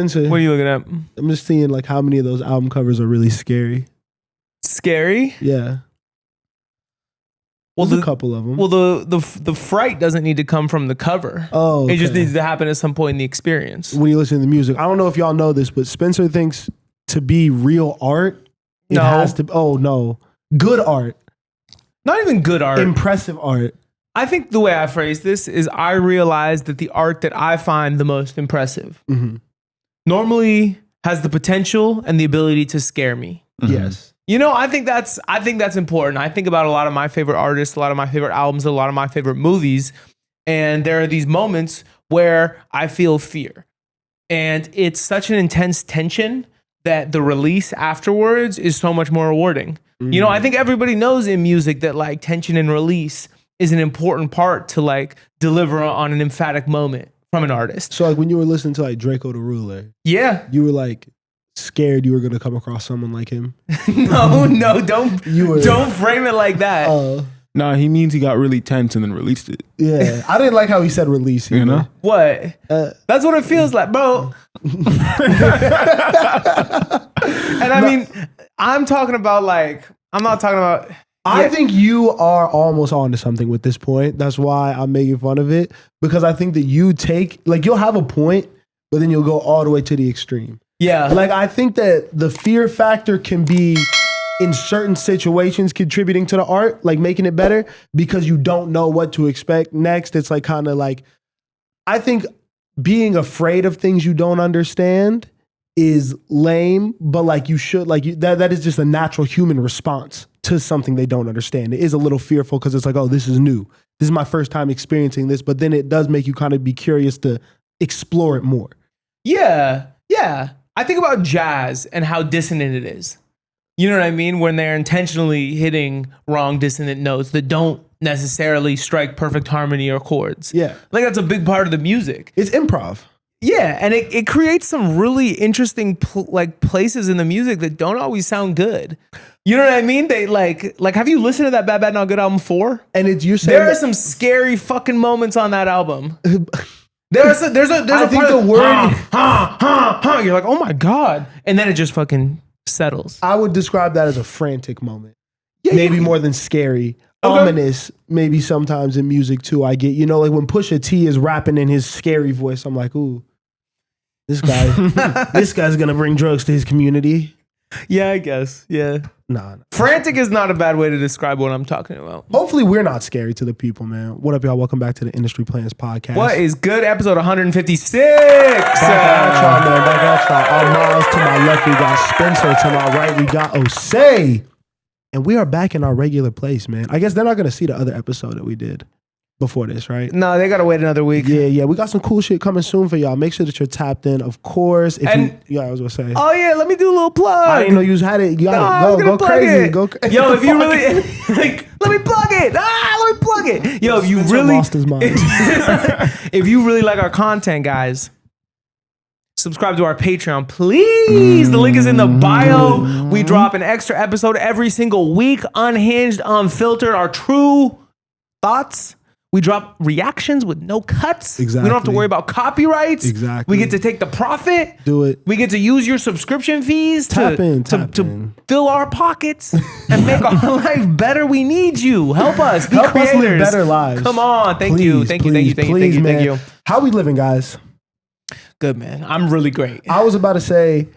Spencer, What are you looking at? I'm just seeing like how many of those album covers are really scary. Scary? Yeah. Well, There's a couple of them. Well, the fright doesn't need to come from the cover. Oh, okay. It just needs to happen at some point in the experience. When you listen to the music, I don't know if y'all know this, but Spencer thinks to be real art, it No. has to. Oh no, good art, Not even good art. impressive art. I think the way I phrase this is I realize that the art that I find the most impressive normally has the potential and the ability to scare me. Yes. You know, I think that's important. I think about a lot of my favorite artists, a lot of my favorite albums, a lot of my favorite movies, and there are these moments where I feel fear. And it's such an intense tension that the release afterwards is so much more rewarding. You know, I think everybody knows in music that like tension and release is an important part to like deliver on an emphatic moment from an artist. So like when you were listening to like Draco the Ruler, Yeah. you were like scared you were gonna come across someone like him. No, don't You were. don't frame it like that. Nah, he means he got really tense and then released it. Yeah, I didn't like how he said release. You know? What? That's what it feels like, bro. And I mean, I'm talking about like, I'm not talking about. I think you are almost on to something with this point. That's why I'm making fun of it, because I think that you take, like, you'll have a point, but then you'll go all the way to the extreme. Yeah. Like, I think that the fear factor can be in certain situations contributing to the art, like making it better, because you don't know what to expect next. It's like kind of like, I think being afraid of things you don't understand is lame, but like you should, like that is just a natural human response to something they don't understand. It is a little fearful because it's like, oh, this is new. This is my first time experiencing this, but then it does make you kind of be curious to explore it more. Yeah. Yeah. I think about jazz and how dissonant it is. You know what I mean? When they're intentionally hitting wrong dissonant notes that don't necessarily strike perfect harmony or chords. Yeah. Like that's a big part of the music. It's improv. Yeah, and it creates some really interesting like places in the music that don't always sound good. You know what I mean? They like have you listened to that Bad Bad Not Good album 4? And it's you're saying There are some scary fucking moments on that album. There's a I think part the of, word you're like, oh my God. And then it just fucking settles. I would describe that as a frantic moment. Yeah, Maybe more than scary. Okay. Ominous, maybe sometimes in music too. I get, you know, like when Pusha T is rapping in his scary voice, I'm like, ooh, this guy's gonna bring drugs to his community. Yeah, I guess. Yeah. Nah. Frantic is not a bad way to describe what I'm talking about. Hopefully we're not scary to the people, man. What up, y'all? Welcome back to the Industry Plans Podcast. What is good? Episode 156. Back at y'all, man. Back at y'all. On Miles to my left, we got Spencer. To my right, we got Osei. And we are back in our regular place, man. I guess they're not going to see the other episode that we did before this, right? No, they got to wait another week. Yeah. We got some cool shit coming soon for y'all. Make sure that you're tapped in, of course. I was going to say. Oh, yeah, let me do a little plug. I didn't know you had it. You got to go crazy. Go crazy. Yo, if you really, like, let me plug it. Let me plug it. Yo, if you Spencer really, lost his mind. if you really like our content, guys, subscribe to our Patreon, please. The link is in the bio. We drop an extra episode every single week, unhinged, unfiltered, our true thoughts. We drop reactions with no cuts. Exactly. We don't have to worry about copyrights. Exactly. We get to take the profit. Do it. We get to use your subscription fees to fill our pockets and make our life better. We need you. Help us. Be Help creators. us live better lives. Come on. Thank you. Thank you. How we living, guys? Good, man. I'm really great. I was about to say,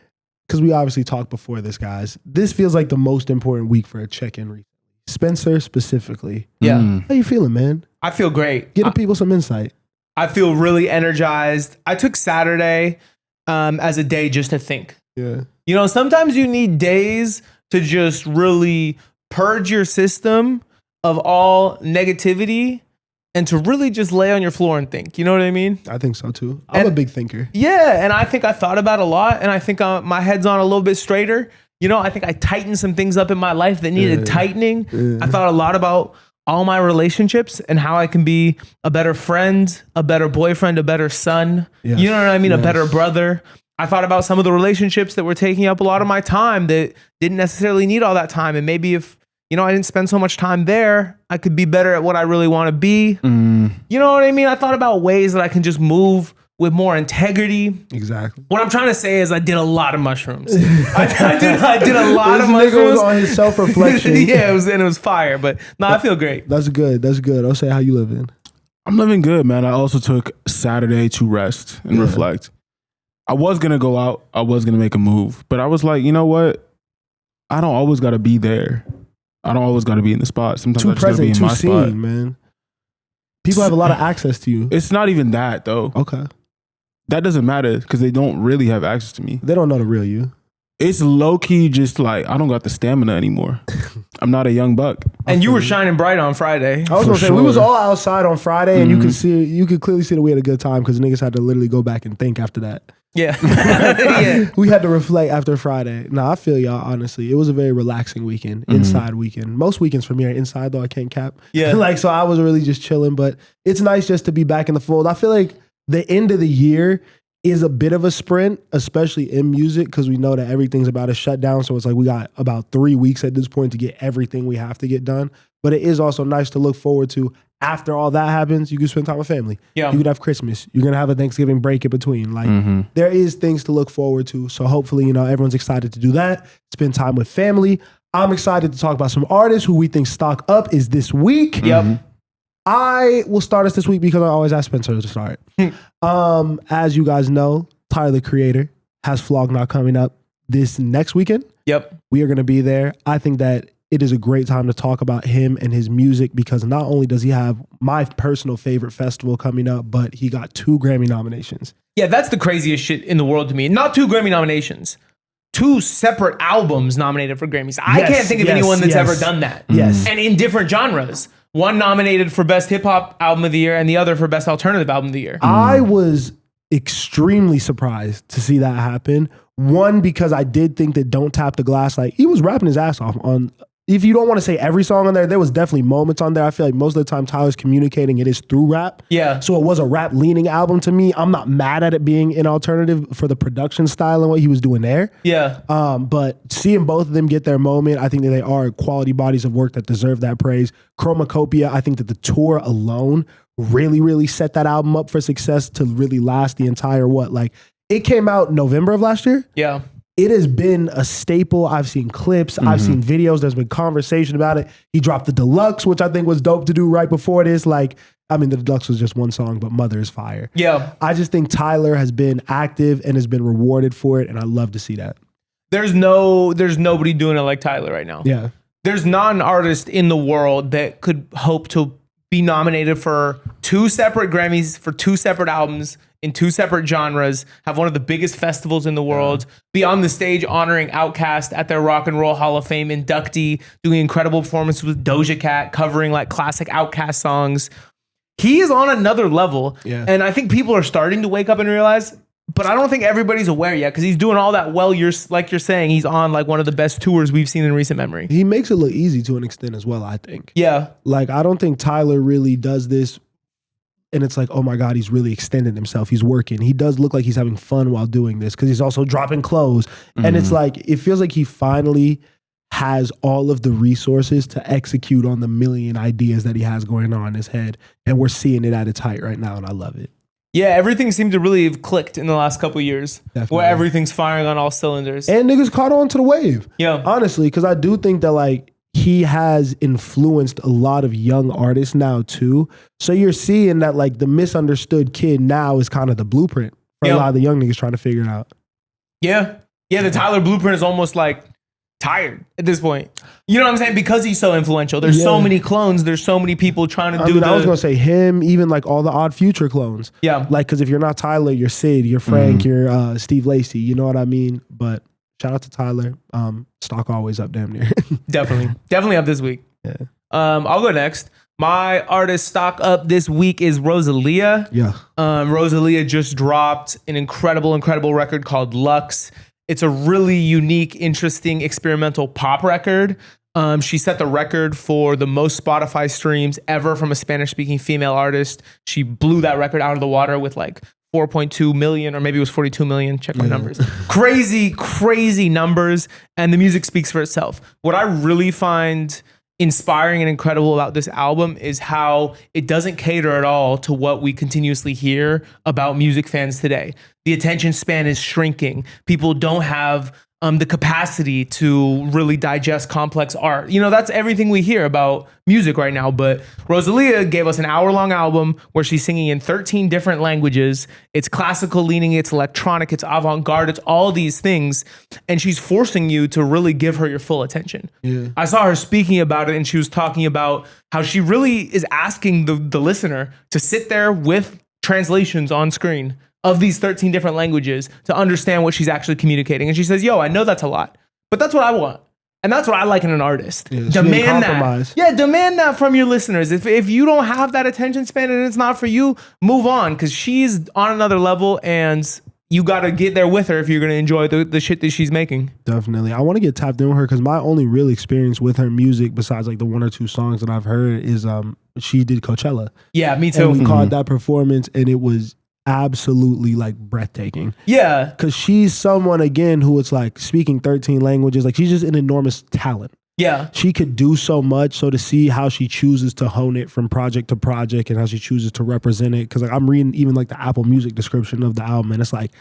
because we obviously talked before this, guys, this feels like the most important week for a check-in recently. Spencer specifically. Yeah. How you feeling, man? I feel great. Give the people some insight. I feel really energized. I took Saturday as a day just to think. Yeah. You know, sometimes you need days to just really purge your system of all negativity and to really just lay on your floor and think. You know what I mean? I think so too. I'm a big thinker. Yeah, and I think I thought about a lot, and I think my head's on a little bit straighter. You know, I think I tightened some things up in my life that needed tightening. I thought a lot about all my relationships and how I can be a better friend, a better boyfriend, a better son. Yes. You know what I mean? Yes. A better brother. I thought about some of the relationships that were taking up a lot of my time that didn't necessarily need all that time. And maybe if, you know, I didn't spend so much time there, I could be better at what I really want to be. You know what I mean? I thought about ways that I can just move with more integrity. Exactly. What I'm trying to say is I did a lot of mushrooms. I did a lot of mushrooms. This nigga was on his self-reflection. Yeah, it was fire. But no, I feel great. That's good. I'll say how you living. I'm living good, man. I also took Saturday to rest and reflect. I was going to go out. I was going to make a move. But I was like, you know what? I don't always got to be there. I don't always got to be in the spot. Sometimes I just got to be in my spot. Man. People have a lot of access to you. It's not even that, though. Okay. That doesn't matter because they don't really have access to me. They don't know the real you. It's low-key just like, I don't got the stamina anymore. I'm not a young buck. And you were shining bright on Friday. I was going to say, we was all outside on Friday, and you could clearly see that we had a good time because niggas had to literally go back and think after that. Yeah. Yeah. We had to reflect after Friday. No, I feel y'all, honestly. It was a very relaxing weekend, inside weekend. Most weekends for me are inside, though. I can't cap. Yeah. So I was really just chilling, but it's nice just to be back in the fold. I feel like the end of the year is a bit of a sprint, especially in music, because we know that everything's about to shut down. So it's like we got about 3 weeks at this point to get everything we have to get done. But it is also nice to look forward to. After all that happens, you can spend time with family. Yeah. You can have Christmas. You're going to have a Thanksgiving break in between. Like there is things to look forward to. So hopefully, everyone's excited to do that. Spend time with family. I'm excited to talk about some artists who we think Stock Up is this week. Yep. I will start us this week because I always ask Spencer to start. As you guys know, Tyler, the Creator, has Flog Gnaw coming up this next weekend. Yep. We are going to be there. I think that it is a great time to talk about him and his music because not only does he have my personal favorite festival coming up, but he got 2 Grammy nominations. Yeah, that's the craziest shit in the world to me. Not 2 Grammy nominations. 2 separate albums nominated for Grammys. I can't think of anyone that's ever done that. Yes. And in different genres. One nominated for Best Hip Hop Album of the Year and the other for Best Alternative Album of the Year. I was extremely surprised to see that happen. One, because I did think that Don't Tap the Glass, like he was rapping his ass off on, if you don't want to say every song on there was definitely moments on there. I feel like most of the time Tyler's communicating it is through rap. Yeah. So it was a rap leaning album to me. I'm not mad at it being an alternative for the production style and what he was doing there. Yeah. But seeing both of them get their moment, I think that they are quality bodies of work that deserve that praise. Chromacopia, I think that the tour alone really, really set that album up for success to really last the entire it came out November of last year. Yeah. It has been a staple. I've seen clips. I've seen videos. There's been conversation about it. He dropped the deluxe, which I think was dope to do right before this. The deluxe was just one song, but Mother is fire. Yeah. I just think Tyler has been active and has been rewarded for it, and I love to see that. There's nobody doing it like Tyler right now. Yeah. There's not an artist in the world that could hope to be nominated for 2 separate Grammys, for 2 separate albums, in 2 separate genres, have one of the biggest festivals in the world, be on the stage honoring Outkast at their Rock and Roll Hall of Fame inductee, doing incredible performances with Doja Cat, covering classic Outkast songs. He is on another level. Yeah. And I think people are starting to wake up and realize, but I don't think everybody's aware yet because he's doing all that well. You're saying, he's on one of the best tours we've seen in recent memory. He makes it look easy to an extent as well, I think. Yeah. I don't think Tyler really does this and it's like, oh my God, he's really extending himself. He's working. He does look like he's having fun while doing this because he's also dropping clothes. And it's it feels like he finally has all of the resources to execute on the million ideas that he has going on in his head. And we're seeing it at its height right now, and I love it. Yeah, everything seemed to really have clicked in the last couple of years. Definitely. Where everything's firing on all cylinders. And niggas caught on to the wave. Yeah. Honestly, because I do think that he has influenced a lot of young artists now too. So you're seeing that the misunderstood kid now is kind of the blueprint for a lot of the young niggas trying to figure it out. Yeah. Yeah, the Tyler blueprint is almost tired at this point. You know what I'm saying? Because he's so influential. There's so many clones. There's so many people trying to do I was going to say him, even all the Odd Future clones. Yeah. Because if you're not Tyler, you're Sid, you're Frank, you're Steve Lacy. You know what I mean? But shout out to Tyler. Stock always up damn near. Definitely up this week. Yeah. I'll go next. My artist Stock Up this week is Rosalia. Yeah. Rosalia just dropped an incredible record called LUX. It's a really unique, interesting, experimental pop record. She set the record for the most Spotify streams ever from a Spanish-speaking female artist. She blew that record out of the water with 4.2 million, or maybe it was 42 million. Check my numbers. Crazy numbers. And the music speaks for itself. What I really find inspiring and incredible about this album is how it doesn't cater at all to what we continuously hear about music fans today. The attention span is shrinking. People don't have the capacity to really digest complex art. You know, that's everything we hear about music right now. But Rosalia gave us an hour-long album where she's singing in 13 different languages. It's classical leaning, it's electronic, it's avant-garde, it's all these things. And she's forcing you to really give her your full attention. Yeah. I saw her speaking about it, and she was talking about how she really is asking the listener to sit there with translations on screen of these 13 different languages to understand what she's actually communicating. And she says, yo, I know that's a lot, but that's what I want. And that's what I like in an artist. Yeah, demand that. Yeah, demand that from your listeners. If you don't have that attention span and it's not for you, move on, because she's on another level and you got to get there with her if you're going to enjoy the shit that she's making. Definitely. I want to get tapped in with her because my only real experience with her music, besides like the one or two songs that I've heard, is she did Coachella. Yeah, me too. And we caught that performance, and it was absolutely like breathtaking. Yeah. Because she's someone, again, who it's like speaking 13 languages. Like, she's just an enormous talent. Yeah. She could do so much. So to see how she chooses to hone it from project to project and how she chooses to represent it. Because like I'm reading even like the Apple Music description of the album, and it's like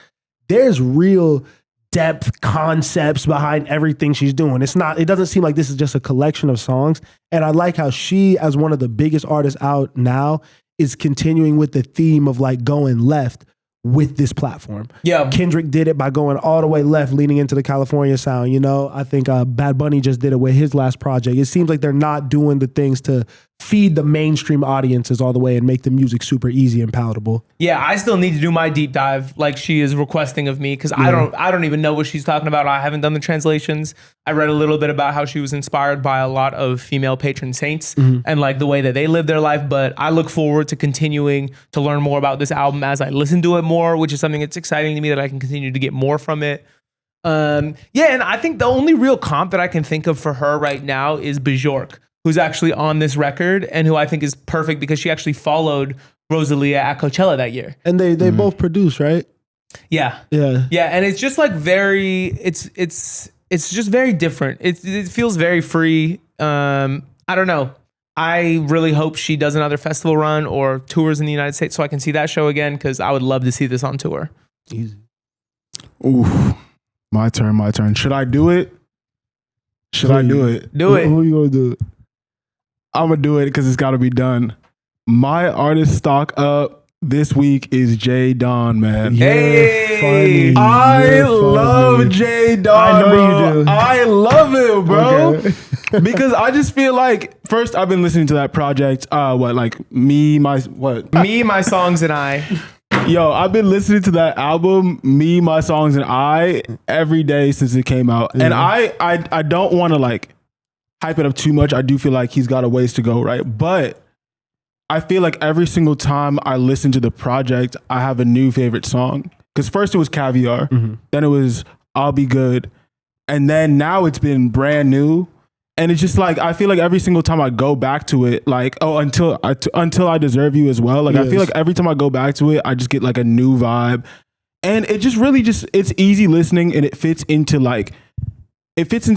there's real depth, concepts behind everything she's doing. It doesn't seem like this is just a collection of songs. And I like how she, as one of the biggest artists out now, is continuing with the theme of like going left with this platform. Yeah. Kendrick did it by going all the way left, leaning into the California sound. You know, I think Bad Bunny just did it with his last project. It seems like they're not doing the things to feed the mainstream audiences all the way and make the music super easy and palatable. Yeah, I still need to do my deep dive like she is requesting of me, because I don't even know what she's talking about. I haven't done the translations. I read a little bit about how she was inspired by a lot of female patron saints and like the way that they live their life. But I look forward to continuing to learn more about this album as I listen to it more, which is something that's exciting to me that I can continue to get more from it. And I think the only real comp that I can think of for her right now is Bjork, who's actually on this record and who I think is perfect because she actually followed Rosalia at Coachella that year. And they both produce, right? Yeah. Yeah. Yeah. And it's just like it's just very different. It feels very free. I don't know. I really hope she does another festival run or tours in the United States so I can see that show again, because I would love to see this on tour. Easy. Ooh, my turn. Should I do it? I do it? Do it. Who you gonna do it? I'm gonna do it because it's got to be done. My artist stock up this week is Jaydon, man. Hey, I love Jaydon, bro. You do. I love it, bro. Okay. Because I just feel like, first, I've been listening to that project. Me, My Songs, and I. Yo, I've been listening to that album, Me, My Songs, and I, every day since it came out. Yeah. And I don't want to like hype it up too much. I do feel like he's got a ways to go, right? But I feel like every single time I listen to the project, I have a new favorite song. Because first it was Caviar, then it was I'll Be Good, and then now it's been brand new. And it's just like, I feel like every single time I go back to it, like, until I Deserve You as well. Like, yes. I feel like every time I go back to it, I just get like a new vibe. And it just really it's easy listening, and it fits into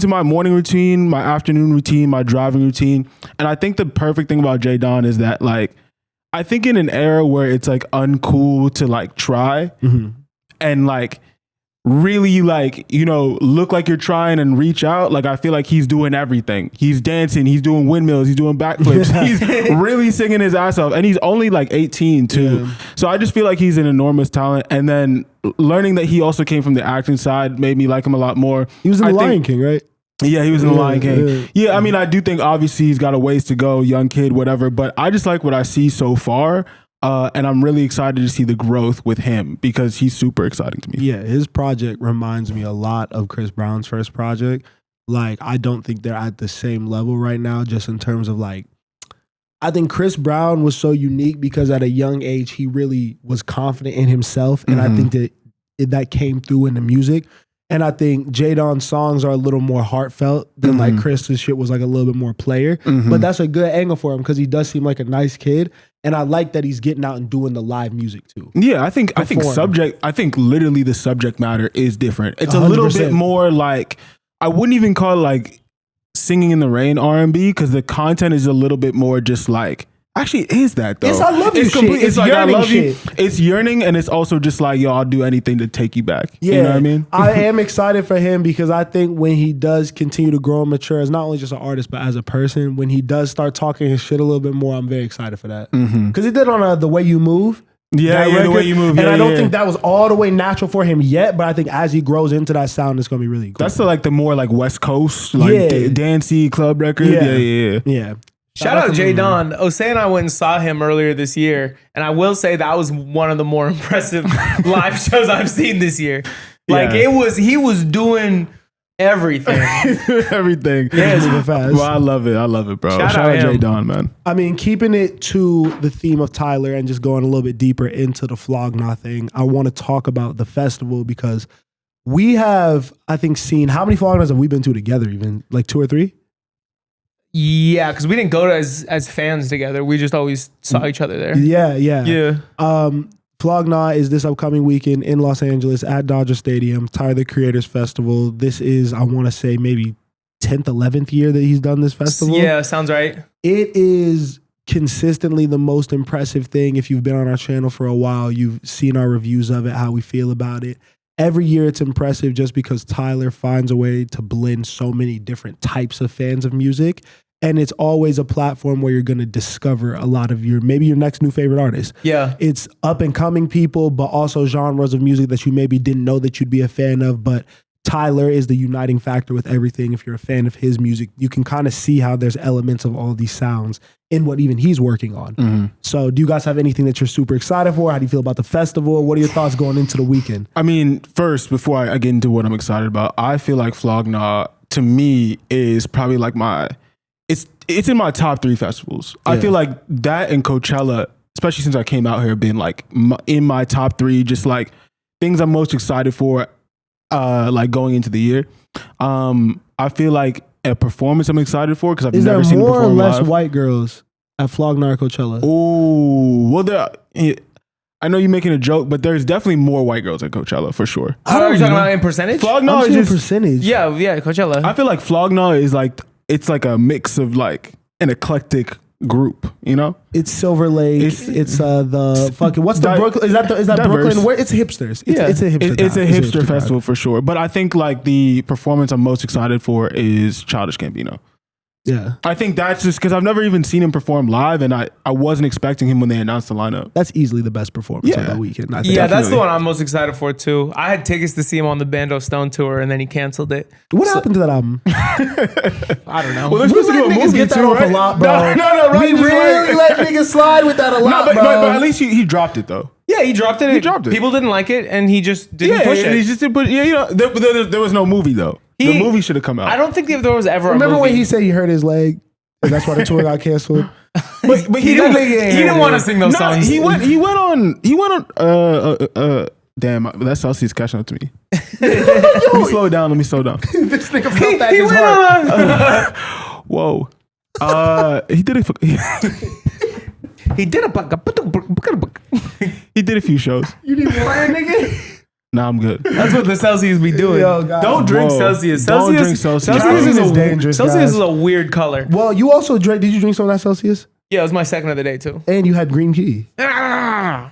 my morning routine, my afternoon routine, my driving routine. And I think the perfect thing about Jaydon is that, like, I think in an era where it's like uncool to like try and like really like, you know, look like you're trying and reach out. Like, I feel like he's doing everything. He's dancing, he's doing windmills, he's doing backflips. He's really singing his ass off. And he's only like 18 too. Yeah. So I just feel like he's an enormous talent. And then learning that he also came from the acting side made me like him a lot more. He was in The Lion King, right? Yeah, he was in The Lion King. Yeah, I mean, I do think obviously he's got a ways to go, young kid, whatever. But I just like what I see so far. And I'm really excited to see the growth with him because he's super exciting to me. Yeah, his project reminds me a lot of Chris Brown's first project. Like, I don't think they're at the same level right now, just in terms of like, I think Chris Brown was so unique because at a young age, he really was confident in himself. And I think that came through in the music. And I think Jaydon's songs are a little more heartfelt than like Chris's shit was like a little bit more player. But that's a good angle for him because he does seem like a nice kid. And I like that he's getting out and doing the live music too. Yeah, I think literally the subject matter is different. It's 100%. A little bit more like, I wouldn't even call it like singing in the rain R&B because the content is a little bit more just like. Actually, it is that though? It's I love you shit. It's like I yearning love shit. you. It's yearning, and it's also just like yo, I'll do anything to take you back. Yeah, you know what I mean. I am excited for him because I think when he does continue to grow and mature as not only just an artist but as a person, when he does start talking his shit a little bit more, I'm very excited for that. Because he did on The Way You Move. Yeah, The Way You Move. And I don't think that was all the way natural for him yet, but I think as he grows into that sound, it's gonna be really cool. That's the more like West Coast, like dancey club record. Yeah. Shout out Jaydon. Osei and I went and saw him earlier this year, and I will say that was one of the more impressive live shows I've seen this year. Like he was doing everything. Everything. Yeah, it's moving fast. Well, I love it, bro. Shout out Jaydon, man. I mean, keeping it to the theme of Tyler and just going a little bit deeper into the Flog Gnaw thing, I want to talk about the festival because we have, I think, seen how many Flog Gnaws have we been to together? Even like 2 or 3? Yeah, because we didn't go as fans together. We just always saw each other there. Yeah. Flog Gnaw is this upcoming weekend in Los Angeles at Dodger Stadium, Tyler Creators Festival. This is, I want to say, maybe 10th, 11th year that he's done this festival. Yeah, sounds right. It is consistently the most impressive thing. If you've been on our channel for a while, you've seen our reviews of it, how we feel about it. Every year it's impressive just because Tyler finds a way to blend so many different types of fans of music. And it's always a platform where you're going to discover a lot of maybe your next new favorite artist. Yeah. It's up and coming people, but also genres of music that you maybe didn't know that you'd be a fan of. But Tyler is the uniting factor with everything. If you're a fan of his music, you can kind of see how there's elements of all these sounds in what even he's working on. Mm-hmm. So do you guys have anything that you're super excited for? How do you feel about the festival? What are your thoughts going into the weekend? I mean, first, before I get into what I'm excited about, I feel like Flog Gnaw, to me, is probably like it's in my top 3 festivals. Yeah. I feel like that and Coachella, especially since I came out here, have been like in my top 3, just like things I'm most excited for, like going into the year. I feel like a performance I'm excited for because I've never seen them perform live. Is there more or less white girls at Flog Gnaw or Coachella? Oh, well, I know you're making a joke, but there's definitely more white girls at Coachella for sure. Are you talking about in percentage? Flog Gnaw is just percentage. Yeah, Coachella. I feel like Flog Gnaw is like, it's like a mix of like an eclectic group, you know? It's Silver Lake. It's the fucking what's the Brooklyn? Is that diverse. Brooklyn? Where it's hipsters. It's a hipster. It's a hipster festival for sure. But I think like the performance I'm most excited for is Childish Gambino. Yeah, I think that's just because I've never even seen him perform live, and I wasn't expecting him when they announced the lineup. That's easily the best performance of the weekend. I think. Yeah, that's the one I'm most excited for too. I had tickets to see him on the Bando Stone tour, and then he canceled it. What happened to that album? I don't know. Well, they're supposed to do a movie get that too, off right? a lot, bro. No, right? We really let niggas slide with that a lot, bro. But at least he dropped it though. Yeah, he dropped it. People didn't like it, and he just didn't push it. He just didn't put. Yeah, you know, there was no movie though. The movie should have come out. I don't think there was ever. Remember a movie. when he said he hurt his leg? And that's why the tour got canceled. But he didn't want to sing those songs. He went on. Damn, that Celsius catching up to me. Let me slow down. This nigga felt that his heart. Whoa. He did it. He did a few shows. You need water, nigga? Nah, I'm good. That's what the Celsius be doing. Yo, God. Don't drink Celsius. Celsius is dangerous. Celsius is a weird color. Well, you also drank. Did you drink some of that Celsius? Yeah, it was my second of the day too. And you had green tea. Nah,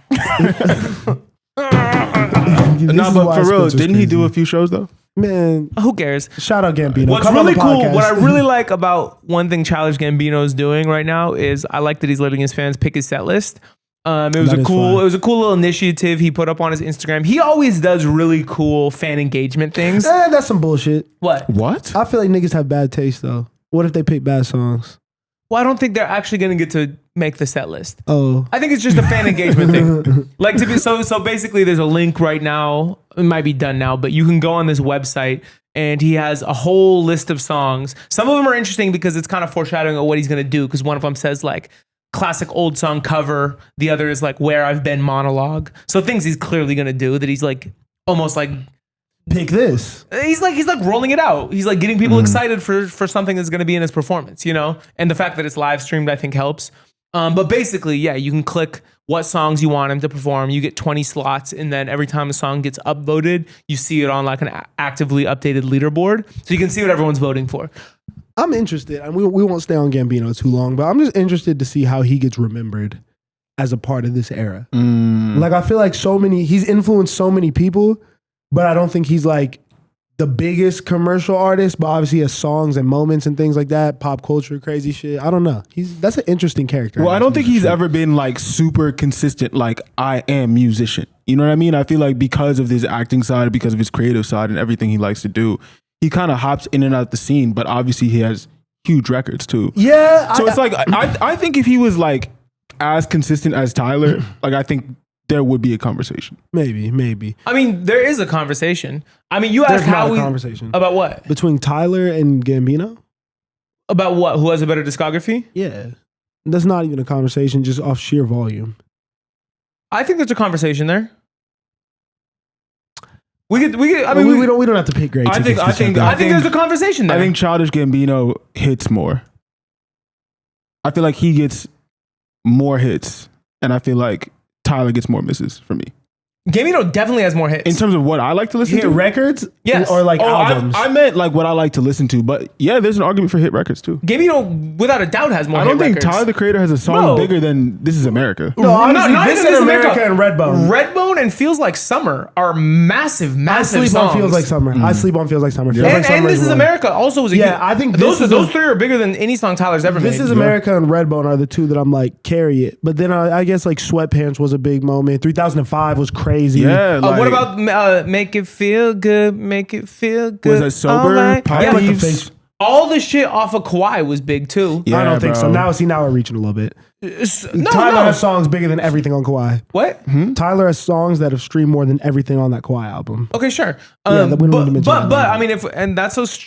but for real, didn't he do a few shows though? Man, who cares? Shout out Gambino. What's really cool, what I really like about one thing Childish Gambino is doing right now is I like that he's letting his fans pick his set list. It was a cool little initiative he put up on his Instagram. He always does really cool fan engagement things. That's some bullshit. What? I feel like niggas have bad taste though. What if they pick bad songs? Well, I don't think they're actually going to get to make the set list. Oh, I think it's just a fan engagement thing. Like so basically there's a link right now. It might be done now, but you can go on this website and he has a whole list of songs. Some of them are interesting because it's kind of foreshadowing of what he's going to do. Because one of them says like classic old song cover. The other is like Where I've Been monologue. So things he's clearly going to do that he's like almost like pick this. He's like rolling it out. He's like getting people excited for something that's going to be in his performance, you know? And the fact that it's live streamed, I think helps. But basically, yeah, you can click what songs you want him to perform. You get 20 slots. And then every time a song gets upvoted, you see it on like an actively updated leaderboard. So you can see what everyone's voting for. I'm interested, and we won't stay on Gambino too long, but I'm just interested to see how he gets remembered as a part of this era. Like, I feel like he's influenced so many people, but I don't think he's like the biggest commercial artist, but obviously he has songs and moments and things like that, pop culture, crazy shit. I don't know. That's an interesting character. Well, I don't think he's ever been like super consistent, like I am musician. You know what I mean? I feel like because of his acting side, because of his creative side and everything he likes to do, he kind of hops in and out the scene, but obviously he has huge records too. Yeah. So it's like, I think if he was like as consistent as Tyler, like I think there would be a conversation. Maybe. I mean, there is a conversation. I mean, you asked how we conversation about what between Tyler and Gambino. About what? Who has a better discography? Yeah, that's not even a conversation, just off sheer volume. I think there's a conversation there. We could. I mean, we don't have to pick grades. I think there's a conversation there. I think Childish Gambino hits more. I feel like he gets more hits, and I feel like Tyler gets more misses for me. Gambino definitely has more hits. In terms of what I like to listen to? Records? Yes. Or like albums? I meant like what I like to listen to, but yeah, there's an argument for hit records too. Gambino, without a doubt, has more hit records. I don't think records. Tyler, the Creator, has a song bigger than This Is America. No, honestly, not This even Is America and Redbone. Redbone and Feels Like Summer are massive songs. I sleep on Feels Like Summer. I sleep on Feels Like Summer. Feels Like Summer And This Is America also was a Yeah, I think those three are bigger than any song Tyler's ever made. This Is America and Redbone are the two that I'm like, carry it. But then I guess like Sweatpants was a big moment. 3005 was crazy. Yeah. What about Make It Feel Good, Make It Feel Good? Was that Sober? Right. Pop Yeah, like the Leaves? face. All the shit off of Kawhi was big too. Yeah, I don't think so. bro. Now we're reaching a little bit. No, Tyler has songs bigger than everything on Kawhi. What? Tyler has songs that have streamed more than everything on that Kawhi album. Okay, sure. Yeah, we don't need to mention that. But I mean,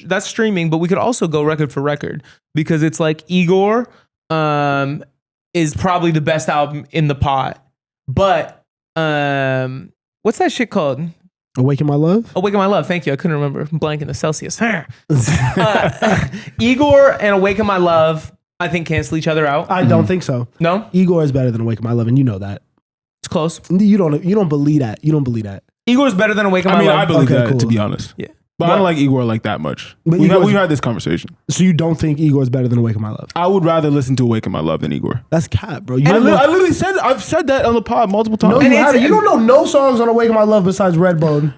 that's streaming. But we could also go record for record because it's like Igor is probably the best album in the pot. But what's that shit called? Awaken My Love? Awaken My Love. Thank you. I couldn't remember. I'm blanking the Celsius. Igor and Awaken My Love, I think, cancel each other out. I don't think so. No, Igor is better than Awaken My Love, and you know that. it's close. You don't believe that. You don't believe that. Igor's better than Awaken My Love. I believe Okay, that, cool. to be honest. Yeah. But I don't like Igor like that much. But We've Igor's- had this conversation. So you don't think Igor is better than Awaken My Love? I would rather listen to Awaken My Love than Igor. That's cap, bro. I literally said, I've said that on the pod multiple times. No, you And haven't. it's- You don't know no songs on Awaken My Love besides Redbone.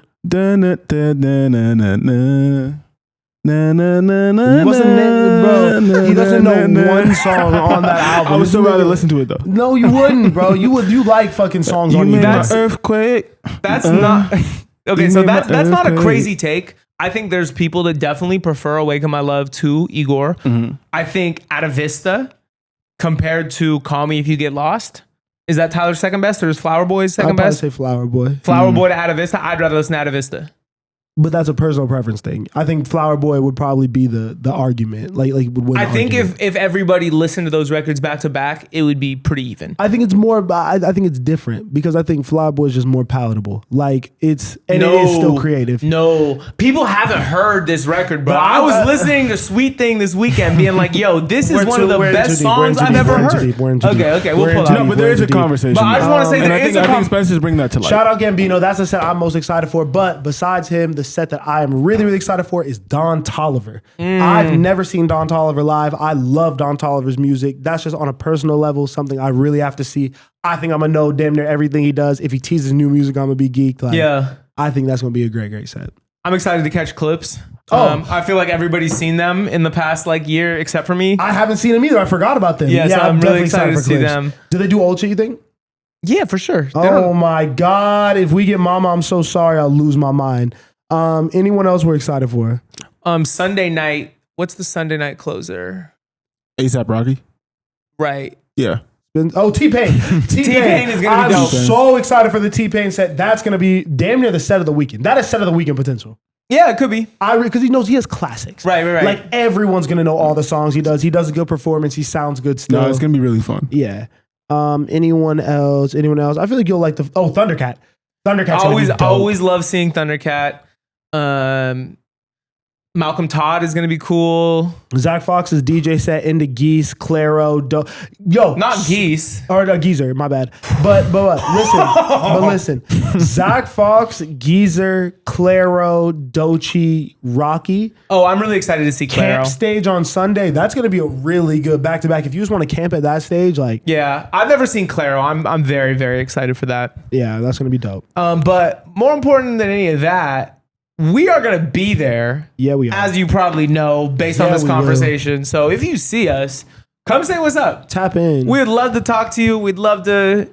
He doesn't know one song on that album. I would still rather listen to it though. No, you wouldn't, bro. You like fucking songs on made Igor. my earthquake. That's not okay. You So made my that's not a earthquake. crazy take. I think there's people that definitely prefer Awaken My Love to Igor. I think Atta Vista compared to Call Me If You Get Lost. Is that Tyler's second best or is Flower Boy's second I'd probably best? say Flower Boy. Flower Boy to Atta Vista. I'd rather listen to Atta Vista. But that's a personal preference thing. I think Flower Boy would probably be the argument. Like would win. I the think argument. if everybody listened to those records back to back, it would be pretty even. I think it's more. I think it's different because I think Flower Boy is just more palatable. Like it is still creative. No, people haven't heard this record, bro. But I was listening to Sweet Thing this weekend, being like, "Yo, this is one of the best songs I've ever heard." Okay, we'll pull No, out. but there is a conversation. But I just want to say and there is a I think Spencer's bring that to life. Shout out Gambino. That's the set I'm most excited for. But besides him, the set that I am really excited for is Don Toliver. I've never seen Don Toliver live. I love Don Toliver's music. That's just on a personal level, something I really have to see. I think I'm gonna know damn near everything he does. If he teases new music, I'm gonna be geeked. Like, Yeah. I think that's gonna be a great set. I'm excited to catch clips. Oh. I feel like everybody's seen them in the past year, except for me. I haven't seen him either. I forgot about them. Yeah, so I'm really definitely excited to for see clips. them. Do they do old shit, you think? Yeah, for sure. They Oh don't- my God. If we get Mama, I'm so sorry. I'll lose my mind. Anyone else we're excited for? Sunday night. What's the Sunday night closer? ASAP Rocky. Right. Yeah. Oh, T-Pain. T-Pain is gonna be I'm dope. so excited for the T-Pain set. That's going to be damn near the set of the weekend. That is set of the weekend potential. Yeah, it could be. Because he knows he has classics. Right. Like everyone's going to know all the songs he does. He does a good performance. He sounds good still. No, it's gonna be really fun. Yeah. Anyone else? I feel like you'll like Thundercat. Thundercat's I gonna be dope. always love seeing Thundercat. Malcolm Todd is gonna be cool. Zach Fox's DJ set into Geese, Claro, Not Geese. Or Geezer, my bad. But listen. Zach Fox, Geezer, Claro, Doechii, Rocky. Oh, I'm really excited to see Claro. Camp stage on Sunday. That's gonna be a really good back-to-back. If you just want to camp at that stage, like Yeah, I've never seen Claro. I'm very, very excited for that. yeah, that's gonna be dope. But more important than any of that, we are going to be there. Yeah, we are. As you probably know, based on this conversation. So if you see us, come say what's up. Tap in. We'd love to talk to you. We'd love to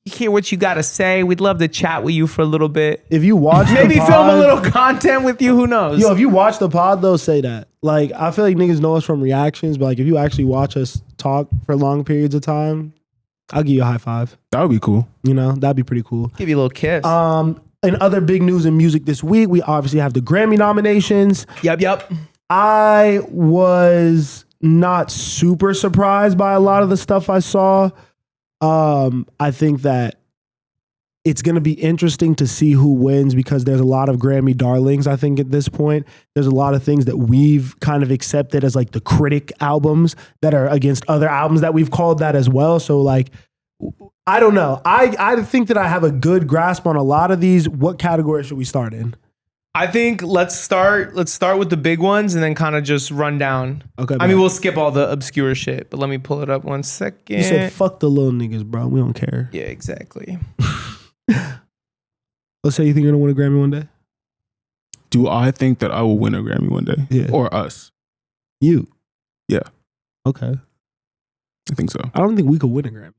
hear what you got to say. We'd love to chat with you for a little bit. If you watch maybe the pod, film a little content with you. Who knows? Yo, if you watch the pod, though, say that. Like, I feel like niggas know us from reactions, but like, if you actually watch us talk for long periods of time, I'll give you a high five. That would be cool. You know, that'd be pretty cool. Give you a little kiss. And other big news in music this week, we obviously have the Grammy nominations. Yep. I was not super surprised by a lot of the stuff I saw. I think that it's going to be interesting to see who wins because there's a lot of Grammy darlings, I think, at this point. There's a lot of things that we've kind of accepted as like the critic albums that are against other albums that we've called that as well. So like, I don't know. I think that I have a good grasp on a lot of these. What category should we start in? I think let's start with the big ones and then kind of just run down. Okay. I mean, we'll skip all the obscure shit, but let me pull it up 1 second. You said fuck the little niggas, bro. We don't care. Yeah, exactly. Let's say you think you're gonna win a Grammy one day. Do I think that I will win a Grammy one day? Yeah. Or us? You. Yeah. Okay. I think so. I don't think we could win a Grammy.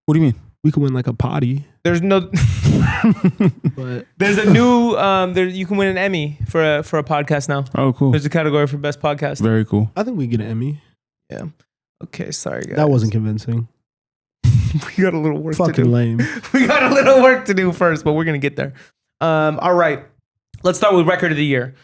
What do you mean? We could win like a potty. There's no. But There's a new. You can win an Emmy for a podcast now. Oh, cool. There's a category for best podcast. Very cool. I think we get an Emmy. Yeah. Okay. Sorry, guys. That wasn't convincing. We got a little work to Fucking do. lame. We got a little work to do first, but we're gonna get there. All right. Let's start with record of the year.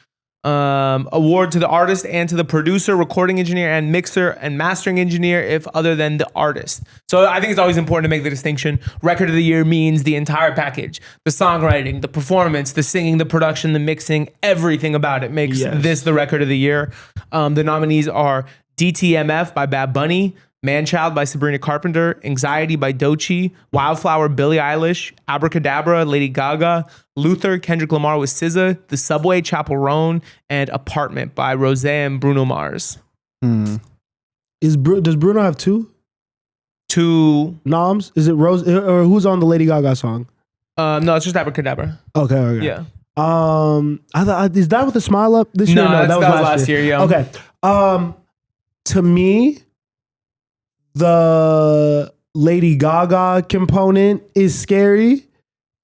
Award to the artist and to the producer, recording engineer, and mixer and mastering engineer, if other than the artist. So I think it's always important to make the distinction. Record of the year means the entire package. The songwriting, the performance, the singing, the production, the mixing, everything about it makes this the record of the year. The nominees are DTMF by Bad Bunny, Manchild by Sabrina Carpenter, Anxiety by Doechii, Wildflower, Billie Eilish, Abracadabra, Lady Gaga, Luther, Kendrick Lamar with SZA, The Subway, Chappell Roan, and Apartment by Rosé and Bruno Mars. Does Bruno have two noms? Is it Rose or who's on the Lady Gaga song? No, it's just Abracadabra. Okay. Yeah. I thought is that with the Smile Up this year? No, that was last year. Yeah. Okay. To me, the Lady Gaga component is scary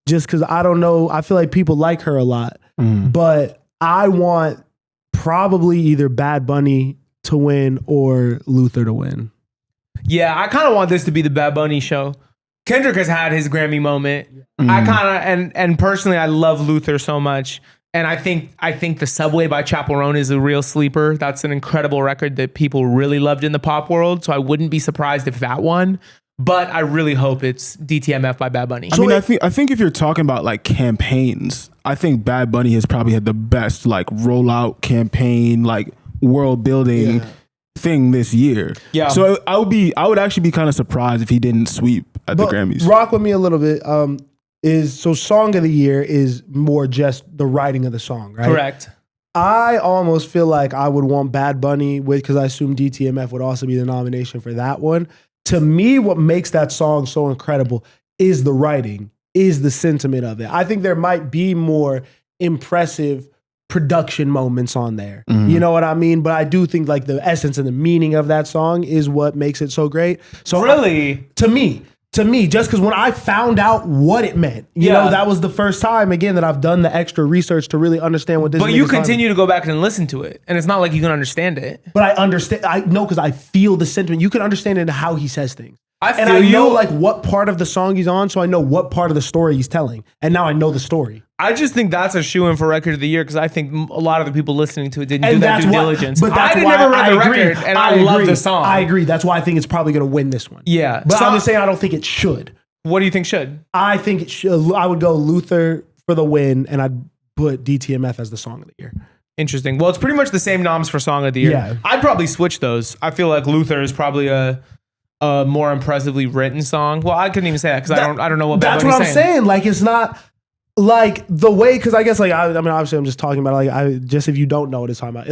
just because I don't know. I feel like people like her a lot, but I want probably either Bad Bunny to win or Luther to win. Yeah, I kind of want this to be the Bad Bunny show. Kendrick has had his Grammy moment. I kind of, and personally, I love Luther so much. And I think The Subway by Chappell Roan is a real sleeper. That's an incredible record that people really loved in the pop world. So I wouldn't be surprised if that won. But I really hope it's DTMF by Bad Bunny. I think if you're talking about like campaigns, I think Bad Bunny has probably had the best like rollout campaign, like world building thing this year. Yeah. So I would actually be kind of surprised if he didn't sweep at the Grammys. Rock with me a little bit. Song of the year is more just the writing of the song, right? Correct. I almost feel like I would want Bad Bunny because I assume DTMF would also be the nomination for that one. To me, what makes that song so incredible is the writing, is the sentiment of it. I think there might be more impressive production moments on there. You know what I mean? But I do think like the essence and the meaning of that song is what makes it so great. So really, to me, just because when I found out what it meant, you know, that was the first time, again, that I've done the extra research to really understand what this is. But you continue to go back and listen to it. And it's not like you can understand it. But I understand. I know because I feel the sentiment. You can understand it in how he says things. I know like what part of the song he's on, so I know what part of the story he's telling. And now I know the story. I just think that's a shoo-in for record of the year because I think a lot of the people listening to it didn't do that due diligence. But I never read the record, and I love the song. I agree. That's why I think it's probably going to win this one. Yeah. But I'm just saying I don't think it should. What do you think should? I think it should. I would go Luther for the win, and I'd put DTMF as the song of the year. Interesting. Well, it's pretty much the same noms for Song of the Year. Yeah. I'd probably switch those. I feel like Luther is probably a more impressively written song. Well, I couldn't even say that because I don't know what Bad That's Bunny's what I'm saying. Like, it's not like the way, because I guess like I mean, obviously I'm just talking about like just if you don't know what it's talking about,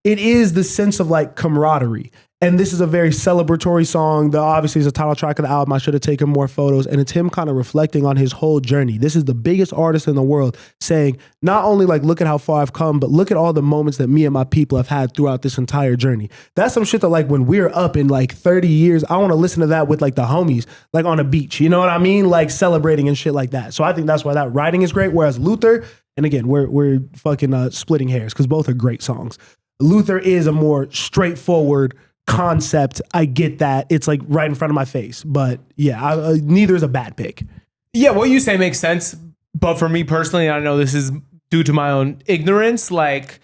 it is the sense of like camaraderie. And this is a very celebratory song. Obviously, is a title track of the album. I should have taken more photos. And it's him kind of reflecting on his whole journey. This is the biggest artist in the world saying, not only like, look at how far I've come, but look at all the moments that me and my people have had throughout this entire journey. That's some shit that like when we're up in like 30 years, I want to listen to that with like the homies, like on a beach. You know what I mean? Like celebrating and shit like that. So I think that's why that writing is great. Whereas Luther, and again, we're fucking splitting hairs because both are great songs. Luther is a more straightforward concept. I get that. It's like right in front of my face. But yeah, neither is a bad pick. Yeah, what you say makes sense. But for me personally, I know this is due to my own ignorance. Like,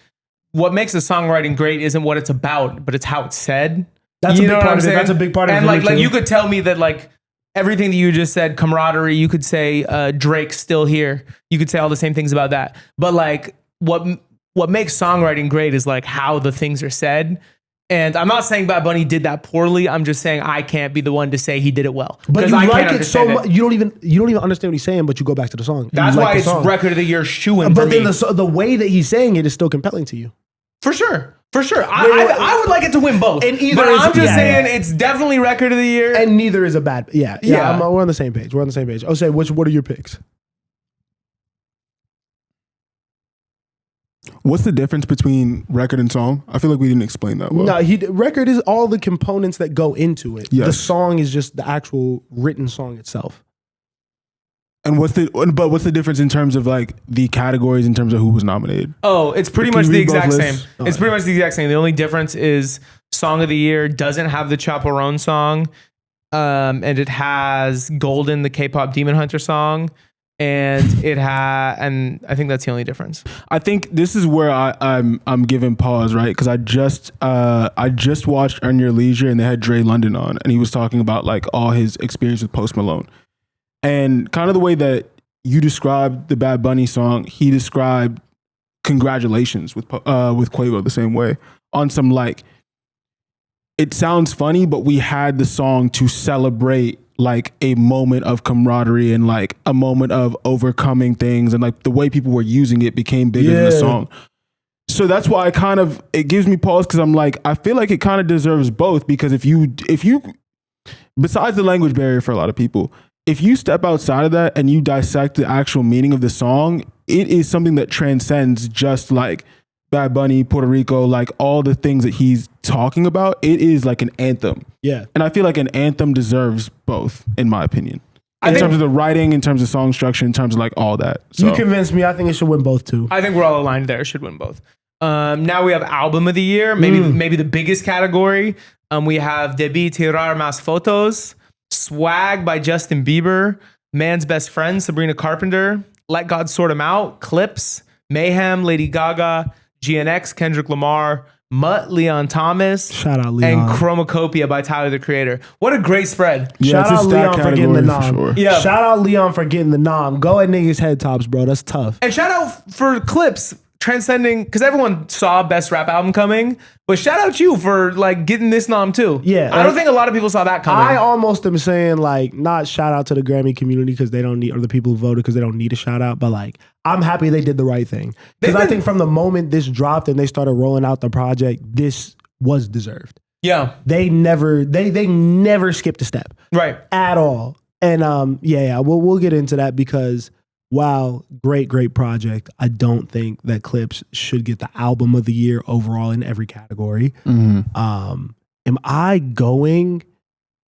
what makes a songwriting great isn't what it's about, but it's how it's said. That's a big part of it. That's a big part of it. And like you could tell me that like everything that you just said, camaraderie, you could say Drake's still here. You could say all the same things about that. But like what makes songwriting great is like how the things are said. And I'm not saying Bad Bunny did that poorly. I'm just saying I can't be the one to say he did it well. But you like it so much, you don't even understand what he's saying, but you go back to the song. That's why it's record of the year shoo-in for me. But then the way that he's saying it is still compelling to you. For sure. I would like it to win both. And but I'm just saying it's definitely record of the year. And neither is a bad. Yeah. We're on the same page. Jose, what are your picks? What's the difference between record and song? I feel like we didn't explain that well. No, record is all the components that go into it. Yes. The song is just the actual written song itself. And what's the difference in terms of like the categories in terms of who was nominated? Oh, it's pretty much the exact same. Oh, it's pretty much the exact same. The only difference is Song of the Year doesn't have the Chaperone song, and it has Golden, the K-pop Demon Hunter song. And and I think that's the only difference. I think this is where I'm giving pause, right? Because I just watched Earn Your Leisure and they had Dre London on, and he was talking about like all his experience with Post Malone, and kind of the way that you described the Bad Bunny song, he described Congratulations with Quavo the same way, on some like, it sounds funny, but we had the song to celebrate like a moment of camaraderie and like a moment of overcoming things, and like the way people were using it became bigger than the song. So that's why it gives me pause, because I'm like, I feel like it kind of deserves both, because if you besides the language barrier for a lot of people, if you step outside of that and you dissect the actual meaning of the song, it is something that transcends just like Bad Bunny, Puerto Rico, like all the things that he's talking about. It is like an anthem. Yeah. And I feel like an anthem deserves both, in my opinion. In terms of the writing, in terms of song structure, in terms of like all that. So. You convinced me. I think it should win both too. I think we're all aligned there. It should win both. Now we have Album of the Year, maybe the biggest category. We have Debí Tirar Más Fotos, Swag by Justin Bieber, Man's Best Friend, Sabrina Carpenter, Let God Sort 'Em Out, Clips, Mayhem, Lady Gaga, GNX, Kendrick Lamar, Mutt, Leon Thomas, shout out Leon, and Chromacopia by Tyler the Creator. What a great spread. Yeah, shout out Leon for getting the nom. Sure. Yeah. Shout out Leon for getting the nom. Go at niggas' head tops, bro. That's tough. And shout out for Clips transcending, because everyone saw Best Rap Album coming, but shout out you for like getting this nom too. Yeah, I don't think a lot of people saw that coming. I almost am saying like not shout out to the Grammy community because they don't need, or the people who voted because they don't need a shout out, but like I'm happy they did the right thing, because I think from the moment this dropped and they started rolling out the project, this was deserved. Yeah, they never skipped a step, right, at all. And we'll get into that, because wow, great project. I don't think that Clips should get the Album of the Year overall in every category. Mm-hmm. Am I going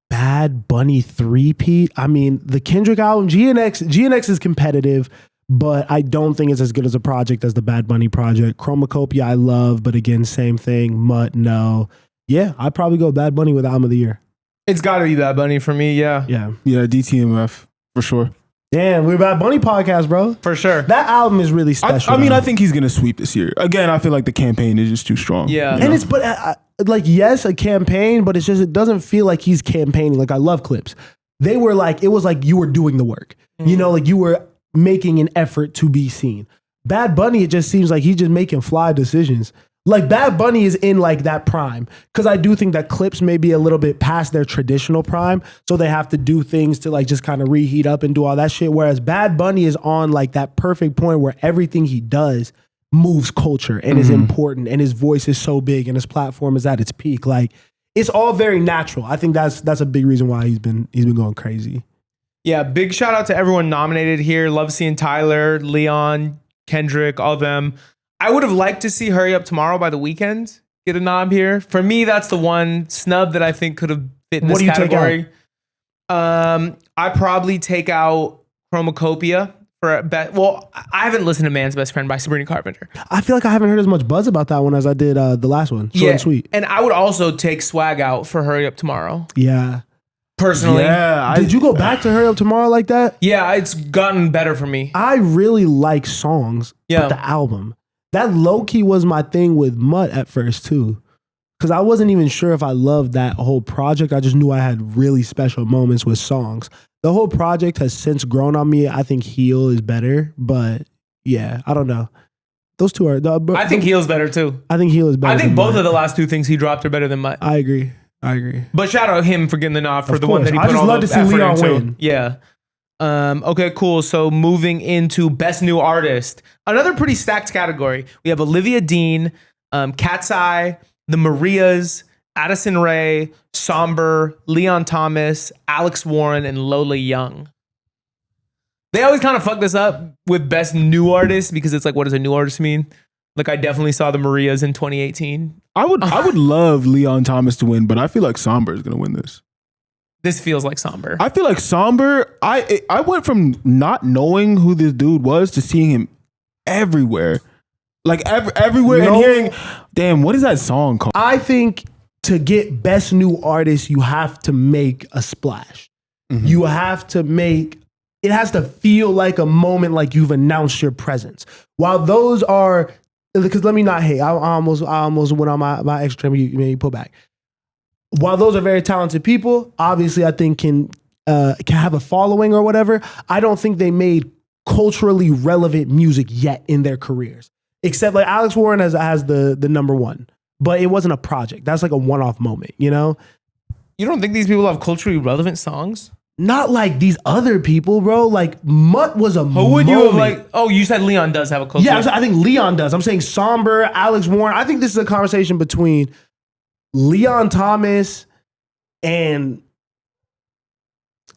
Bad Bunny 3-peat? I mean, the Kendrick album, GNX is competitive, but I don't think it's as good as a project as the Bad Bunny project. Chromacopia I love, but again, same thing. Mutt, no. Yeah, I'd probably go Bad Bunny with Album of the Year. It's got to be Bad Bunny for me, yeah. Yeah, DTMF, for sure. Damn, we're Bad Bunny podcast, bro. For sure. That album is really special. I think he's going to sweep this year. Again, I feel like the campaign is just too strong. Yeah. And it's, yes, a campaign, but it's just, it doesn't feel like he's campaigning. Like, I love Clips. They were like, it was like you were doing the work. Mm-hmm. You know, like you were making an effort to be seen. Bad Bunny, it just seems like he's just making fly decisions. Like Bad Bunny is in like that prime, because I do think that Clips may be a little bit past their traditional prime, so they have to do things to like just kind of reheat up and do all that shit. Whereas Bad Bunny is on like that perfect point where everything he does moves culture and is important, and his voice is so big and his platform is at its peak. Like it's all very natural. I think that's a big reason why he's been going crazy. Yeah, big shout out to everyone nominated here. Love seeing Tyler, Leon, Kendrick, all of them. I would have liked to see Hurry Up Tomorrow by The Weeknd get a nod here. For me, that's the one snub that I think could have fit in this category. I probably take out Chromacopia for well, I haven't listened to Man's Best Friend by Sabrina Carpenter. I feel like I haven't heard as much buzz about that one as I did the last one. Short and sweet. And I would also take Swag out for Hurry Up Tomorrow. Yeah. Personally. Yeah. Did you go back to Hurry Up Tomorrow like that? Yeah, it's gotten better for me. I really like songs, but the album. That low-key was my thing with Mutt at first too. Because I wasn't even sure if I loved that whole project. I just knew I had really special moments with songs. The whole project has since grown on me. I think Heal is better, but yeah, I don't know. Those two are... I think Heal's better too. I think Heal is better. I think both Mutt. of the last two things he dropped are better than Mutt. I agree. But shout out him for getting the nod for of the course. one that he I put just all love the to see effort Leon into. win. Yeah. Okay, cool. So moving into Best New Artist, another pretty stacked category. We have Olivia Dean, Cat's Eye, The Marias, Addison Rae, Somber, Leon Thomas, Alex Warren, and Lola Young. They always kind of fuck this up with Best New Artist because it's like, what does a new artist mean? Like, I definitely saw The Marias in 2018. I would love Leon Thomas to win, but I feel like Somber is going to win this. This feels like Somber. I feel like Somber, I went from not knowing who this dude was to seeing him everywhere. Like everywhere and hearing, damn, what is that song called? I think to get Best New Artist, you have to make a splash. You have to make, it has to feel like a moment like you've announced your presence. While those are, because let me not hate, I almost went on my extra term, you pull back. While those are very talented people, obviously I think can have a following or whatever, I don't think they made culturally relevant music yet in their careers. Except like Alex Warren has the number one, but it wasn't a project. That's like a one-off moment, you know? You don't think these people have culturally relevant songs? Not like these other people, bro. Like Mutt was a Who would you have like? Oh, you said Leon does have a culture. Yeah, I think Leon does. I'm saying Somber, Alex Warren. I think this is a conversation between Leon Thomas and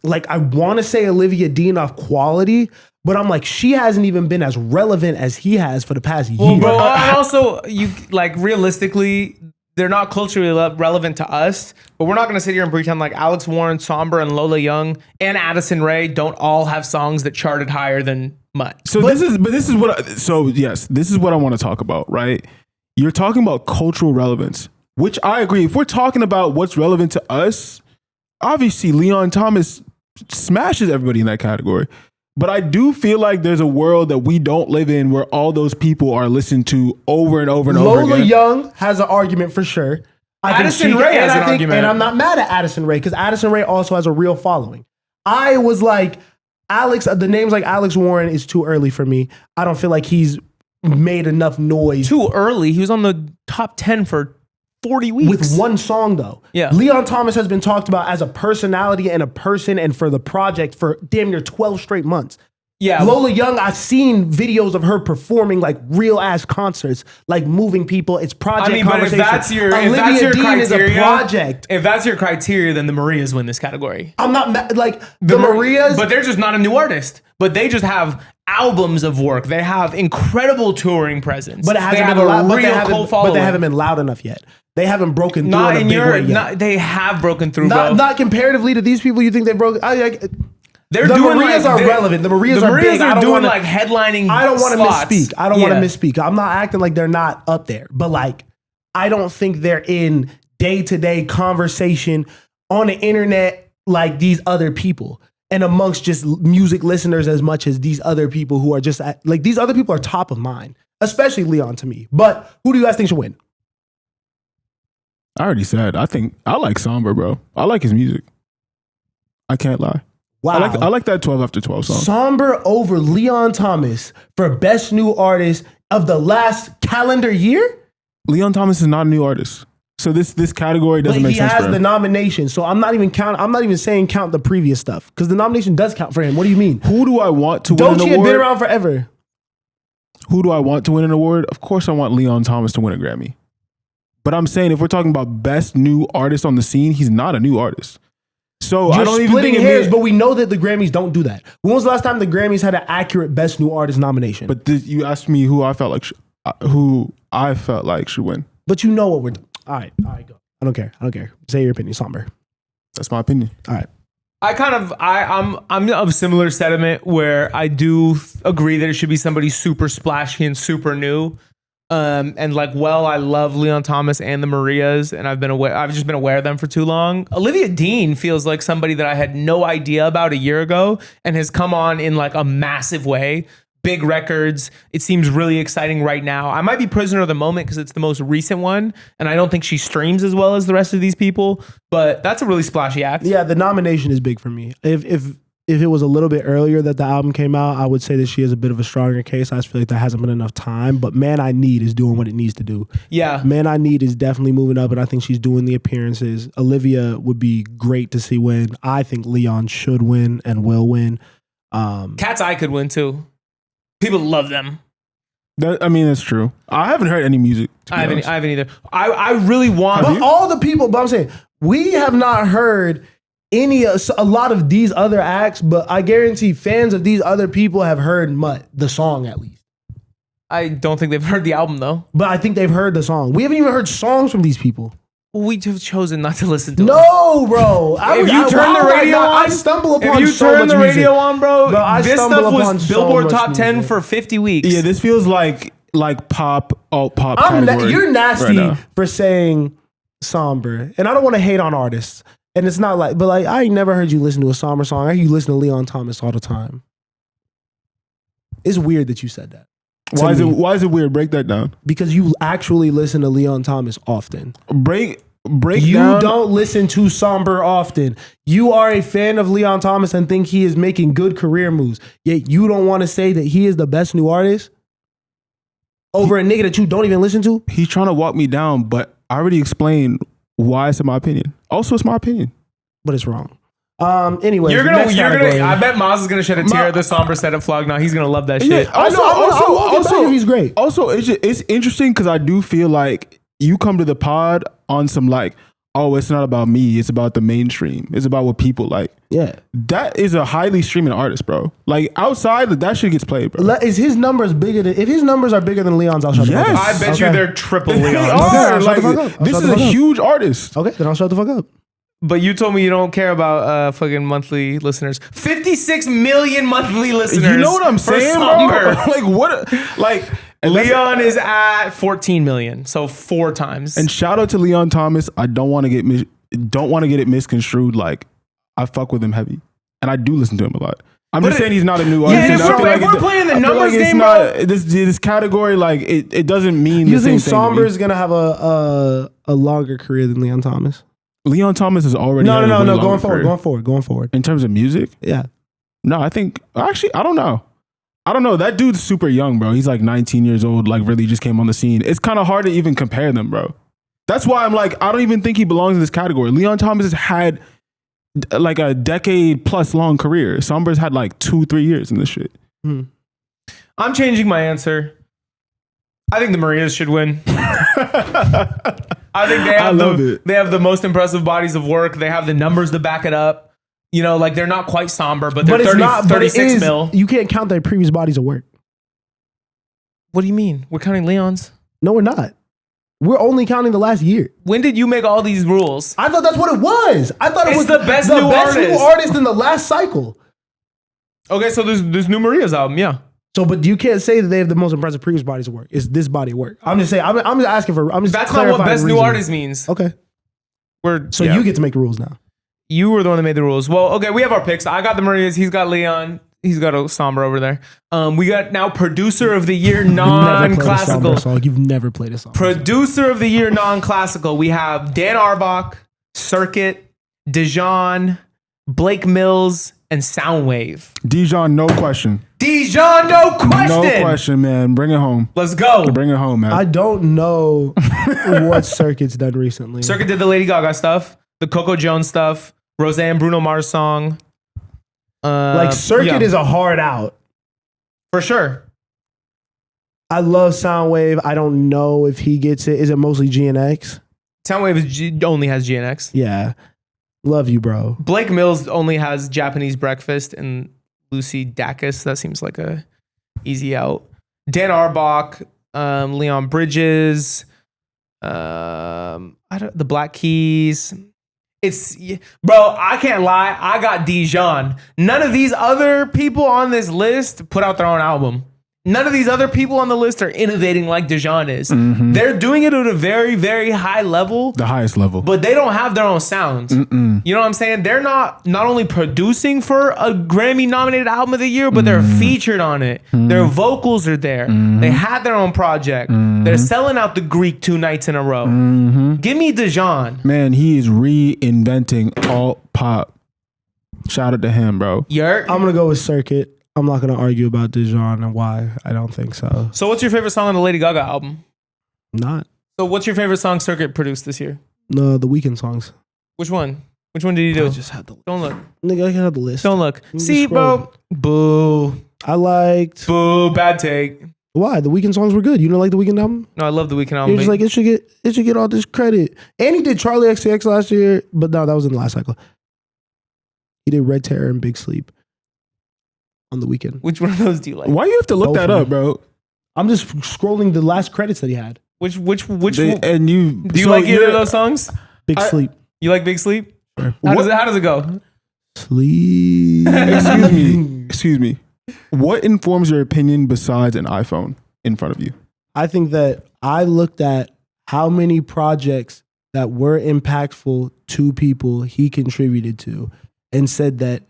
like I want to say Olivia Dean off quality, but I'm like she hasn't even been as relevant as he has for the past year. Bro, and also you like realistically, they're not culturally relevant to us, but we're not going to sit here and pretend like Alex Warren, Somber, and Lola Young and Addison Rae don't all have songs that charted higher than Mutt. So this is what I want to talk about, right? You're talking about cultural relevance, which I agree. If we're talking about what's relevant to us, obviously Leon Thomas smashes everybody in that category. But I do feel like there's a world that we don't live in where all those people are listened to over and over and over again. Lola Young has an argument for sure. Addison Rae has an argument. And I'm not mad at Addison Rae because Addison Rae also has a real following. I was like, the names like Alex Warren is too early for me. I don't feel like he's made enough noise. Too early. He was on the top 10 for 40 weeks. With one song, though. Yeah. Leon Thomas has been talked about as a personality and a person and for the project for damn near 12 straight months. Yeah. Lola Young, I've seen videos of her performing like real ass concerts, like moving people. It's project conversation. But if that's your Olivia Dean criteria, is a project. If that's your criteria, then the Marias win this category. I'm not like the Marias. But they're just not a new artist. But they just have albums of work. They have incredible touring presence. But it hasn't they have been a loud, real cult following. but they haven't been loud enough yet. They haven't broken through not in a big way yet. They have broken through, not comparatively to these people. You think they broke? They're the doing Marias are relevant. The Marias are big. Are doing like headlining. I don't want to misspeak. I don't want to Yeah. misspeak. I'm not acting like they're not up there, but like I don't think they're in day-to-day conversation on the internet like these other people and amongst just music listeners as much as these other people who are just like these other people are top of mind, especially Leon to me. But who do you guys think should win? I already said, I think I like Somber, bro. I like his music. I can't lie. Wow. I like that 12 after 12 song. Somber over Leon Thomas for best new artist of the last calendar year? Leon Thomas is not a new artist. So this category doesn't make sense for him. He has the nomination. So I'm not even saying count the previous stuff because the nomination does count for him. What do you mean? Who do I want to win an award? Doechii had been around forever. Who do I want to win an award? Of course I want Leon Thomas to win a Grammy. But I'm saying if we're talking about best new artist on the scene, he's not a new artist. So You're I don't even splitting think hairs, but we know that the Grammys don't do that. When was the last time the Grammys had an accurate best new artist nomination? But you asked me who I felt like should win. But you know what we're doing. All right, go. I don't care. Say your opinion, Somber. That's my opinion. All right. I'm of similar sentiment where I do agree that it should be somebody super splashy and super new. And like, I love Leon Thomas and the Marias, and I've just been aware of them for too long. Olivia Dean feels like somebody that I had no idea about a year ago and has come on in like a massive way. Big records. It seems really exciting right now. I might be prisoner of the moment because it's the most recent one, and I don't think she streams as well as the rest of these people, but that's a really splashy act. Yeah, the nomination is big for me. If it was a little bit earlier that the album came out, I would say that she has a bit of a stronger case. I just feel like there hasn't been enough time. But Man I Need is doing what it needs to do. Yeah. Man I Need is definitely moving up, and I think she's doing the appearances. Olivia would be great to see win. I think Leon should win and will win. Cat's Eye could win too. People love them. That's true. I haven't heard any music. I haven't either. I really want... But all the people, but I'm saying, we have not heard a lot of these other acts, but I guarantee fans of these other people have heard the song at least. I don't think they've heard the album though. But I think they've heard the song. We haven't even heard songs from these people. We have chosen not to listen to it. No, bro. If you turn the radio on, I stumble upon so much if you turn the music. radio on, bro, I this stumble stuff upon was so Billboard much Top 10 music. for 50 weeks. Yeah, this feels like pop, alt pop category. You're nasty right for saying somber. And I don't want to hate on artists. And it's not like, but like, I ain't never heard you listen to a somber song. I hear you listen to Leon Thomas all the time. It's weird that you said that. Why is it weird? Break that down. Because you actually listen to Leon Thomas often. Break you down. don't listen to somber often. You are a fan of Leon Thomas and think he is making good career moves. Yet you don't want to say that he is the best new artist over a nigga that you don't even listen to. He's trying to walk me down, but I already explained why it's in my opinion. Also, it's my opinion. But it's wrong. Anyway, you're gonna. I bet Maz is gonna shed a tear at the somber set of Flog Gnaw. He's gonna love that shit. Yeah, also, he's great. Also, it's interesting because I do feel like you come to the pod on some like, oh, it's not about me. It's about the mainstream. It's about what people like. Yeah, that is a highly streaming artist, bro. Like outside, that shit gets played, bro. Is his numbers bigger than? If his numbers are bigger than Leon's, I'll shut the fuck up. I bet you they're triple They Leon's. are. Shut the fuck Like, up. this is a huge artist. Okay, then I'll shut the fuck up. But you told me you don't care about fucking monthly listeners. 56 million monthly listeners. You know what I'm for saying, somber. bro? Like what? Like Leon is at 14 million, so 4 times. And shout out to Leon Thomas. I don't want to get it misconstrued. Like I fuck with him heavy, and I do listen to him a lot. I'm just saying he's not a new artist. Yeah, if we're playing the numbers game, bro. This category, like it doesn't mean You the same think thing. Somber is gonna have a longer career than Leon Thomas? Leon Thomas is already No. Going forward. In terms of music, Yeah. no, I think actually I don't know. That dude's super young, bro. He's like 19 years old. Like really just came on the scene. It's kind of hard to even compare them, bro. That's why I'm like I don't even think he belongs in this category. Leon Thomas has had like a decade plus long career. Somber's had like 2-3 years in this shit. I'm changing my answer. I think the Marias should win. I think they have the most impressive bodies of work. They have the numbers to back it up. You know, like they're not quite somber, but they're 36 mil. You can't count their previous bodies of work. What do you mean? We're counting Leon's? No, we're not. We're only counting the last year. When did you make all these rules? I thought that's what it was. I thought it was the best new artist in the last cycle. Okay, so there's new Maria's album, yeah. So, but you can't say that they have the most impressive previous bodies of work. It's this body of work. I'm just saying. I'm just asking for. I'm just. That's not what best new reasoning. artist means. Okay. So you get to make the rules now. You were the one that made the rules. Well, okay, we have our picks. I got the Marias. He's got Leon. He's got a somber over there. We got now producer of the year non-classical. You've never played a song. Producer of the year non-classical. We have Dan Arbach, Circuit, Dijon, Blake Mills, and Soundwave. Dijon, no question. Dijon, no question. No question, man. Bring it home. Let's go. Bring it home, man. I don't know what Circuit's done recently. Circuit did the Lady Gaga stuff, the Coco Jones stuff, Roseanne Bruno Mars song. Like Circuit is a hard out. For sure. I love Soundwave. I don't know if he gets it. Is it mostly GNX? Soundwave only has GNX. Yeah. Love you, bro. Blake Mills only has Japanese Breakfast and Lucy Dacus. That seems like a easy out. Dan Arbach, Leon Bridges, the Black Keys. Bro, I can't lie. I got Dijon. None of these other people on this list put out their own album. None of these other people on the list are innovating like Dijon is. Mm-hmm. They're doing it at a very, very high level. The highest level. But they don't have their own sounds. You know what I'm saying? They're not only producing for a Grammy nominated album of the year, but they're featured on it. Their vocals are there. They had their own project. They're selling out the Greek 2 nights in a row. Give me Dijon. Man, he is reinventing alt pop. Shout out to him, bro. I'm going to go with Circuit. I'm not going to argue about Dijon and why. I don't think so. So what's your favorite song on the Lady Gaga album? Not. So what's your favorite song Circuit produced this year? No, the Weeknd songs. Which one? Which one did he do? I just had the list. Don't look. Nigga, I have the list. Don't look. See, bro. Boo. I liked. Boo. Bad take. Why? The Weeknd songs were good. You don't like the Weeknd album? No, I love the Weeknd album. You're just like, it should get all this credit. And he did Charlie XCX last year, but no, that was in the last cycle. He did Red Terror and Big Sleep on the Weeknd. Which one of those do you like? Why you have to look Both that of up, bro? I'm just scrolling the last credits that he had. Which And you do you like either of those songs? Big Sleep. You like Big Sleep? Sure. How does it go? Sleep. Excuse me. What informs your opinion besides an iPhone in front of you? I think that I looked at how many projects that were impactful to people he contributed to and said that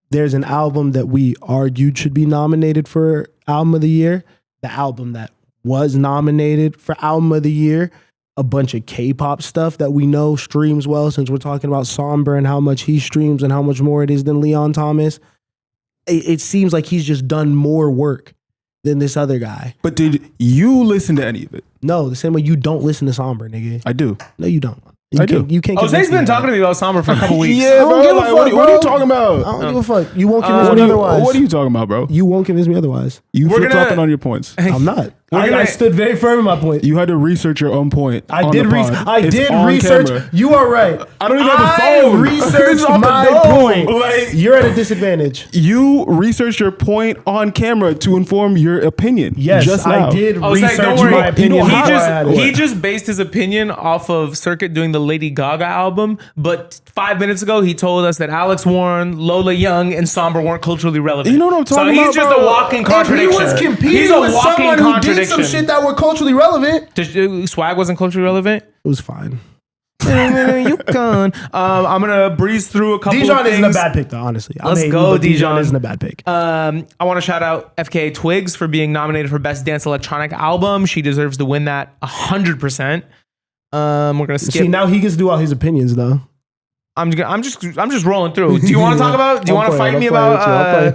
there's an album that we argued should be nominated for Album of the Year, the album that was nominated for Album of the Year, a bunch of K-pop stuff that we know streams well, since we're talking about Somber and how much he streams and how much more it is than Leon Thomas. It seems like he's just done more work than this other guy. But did you listen to any of it? No, the same way you don't listen to Somber, nigga. I do. No, you don't. I do. You can't. Jose's been talking to me about Somber for a couple weeks. Yeah, bro. I don't give a Like, fuck, what are you bro. talking about? I don't give a fuck. You won't convince me otherwise. What are you talking about, bro? You won't convince me otherwise. You We're flip-flopping gonna- on your points. I'm not. We're gonna- I stood very firm in my point. You had to research your own point. I on did the pod. It's on research. camera. You are right. I don't even have the I phone. researched It's off the my dome. point. Like, You're at a disadvantage. you researched your point on camera to inform your opinion. Yes, just now. I did I was research like, don't worry. my opinion. You don't before I had it. He just based his opinion off of Circuit doing the Lady Gaga album, but 5 minutes ago he told us that Alex Warren, Lola Young, and Somber weren't culturally relevant. You know what I'm talking so about, he's just bro? a walking And contradiction. he was competing He's a with walking someone who did some contradiction. shit that were culturally relevant. Swag wasn't culturally relevant. It was fine. You can. I'm gonna breeze through a couple Dijon of things. isn't a bad pick, though, honestly. I'm Let's hating, go, but Dijon. isn't a bad pick. I want to shout out FKA Twigs for being nominated for Best Dance Electronic Album. She deserves to win that 100%. We're gonna skip. See, now he gets to do all his opinions, though. I'm just rolling through. Do you want to talk about? Do you want to fight me about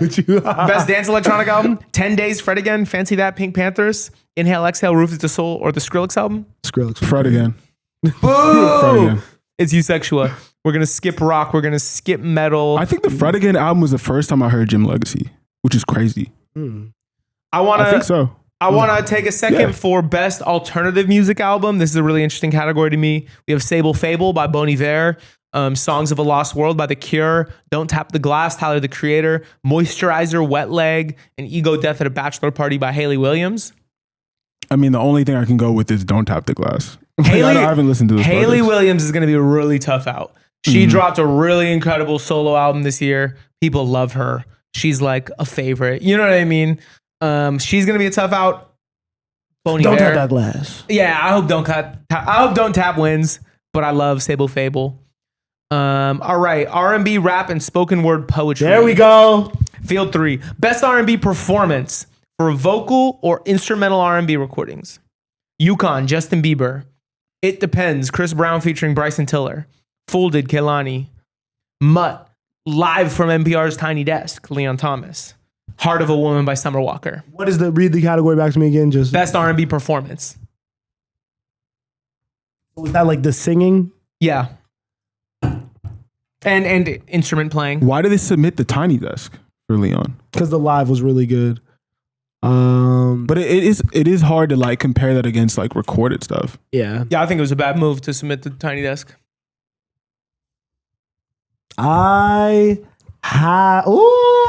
Best Dance Electronic Album? 10 Days, Fred Again, Fancy That, Pink Panthers, Inhale, Exhale, Roof to Soul, or the Skrillex album? Skrillex. Fred again. Fred Boo! again. It's Eusexua. We're gonna skip rock. We're gonna skip metal. I think the Fred Again album was the first time I heard Jim Legacy, which is crazy. I I think so. I want to take a second Yeah. for Best Alternative Music Album. This is a really interesting category to me. We have Sable Fable by Bon Iver, Songs of a Lost World by The Cure, Don't Tap the Glass, Tyler, the Creator, Moisturizer, Wet Leg, and Ego Death at a Bachelor Party by Haley Williams. I mean, the only thing I can go with is Don't Tap the Glass. Haley- I haven't listened to this. Haley Williams is going to be a really tough out. She dropped a really incredible solo album this year. People love her. She's like a favorite. You know what I mean? She's going to be a tough out. Bon Don't Iver. tap that glass. Yeah, I hope Don't Tap wins, but I love Sable Fable. All right, R&B, rap, and spoken word poetry. There we go. Field 3. Best R&B performance for vocal or instrumental R&B recordings. Yukon, Justin Bieber. It Depends, Chris Brown featuring Bryson Tiller. Folded, Kehlani. Mutt, live from NPR's Tiny Desk, Leon Thomas. Heart of a Woman by Summer Walker. What is read the category back to me again? Just Best R&B performance. was that like the singing? Yeah. And instrument playing. Why did they submit the Tiny Desk for Leon? Because the live was really good. But it is hard to like compare that against like recorded stuff. Yeah. Yeah, I think it was a bad move to submit to Tiny Desk.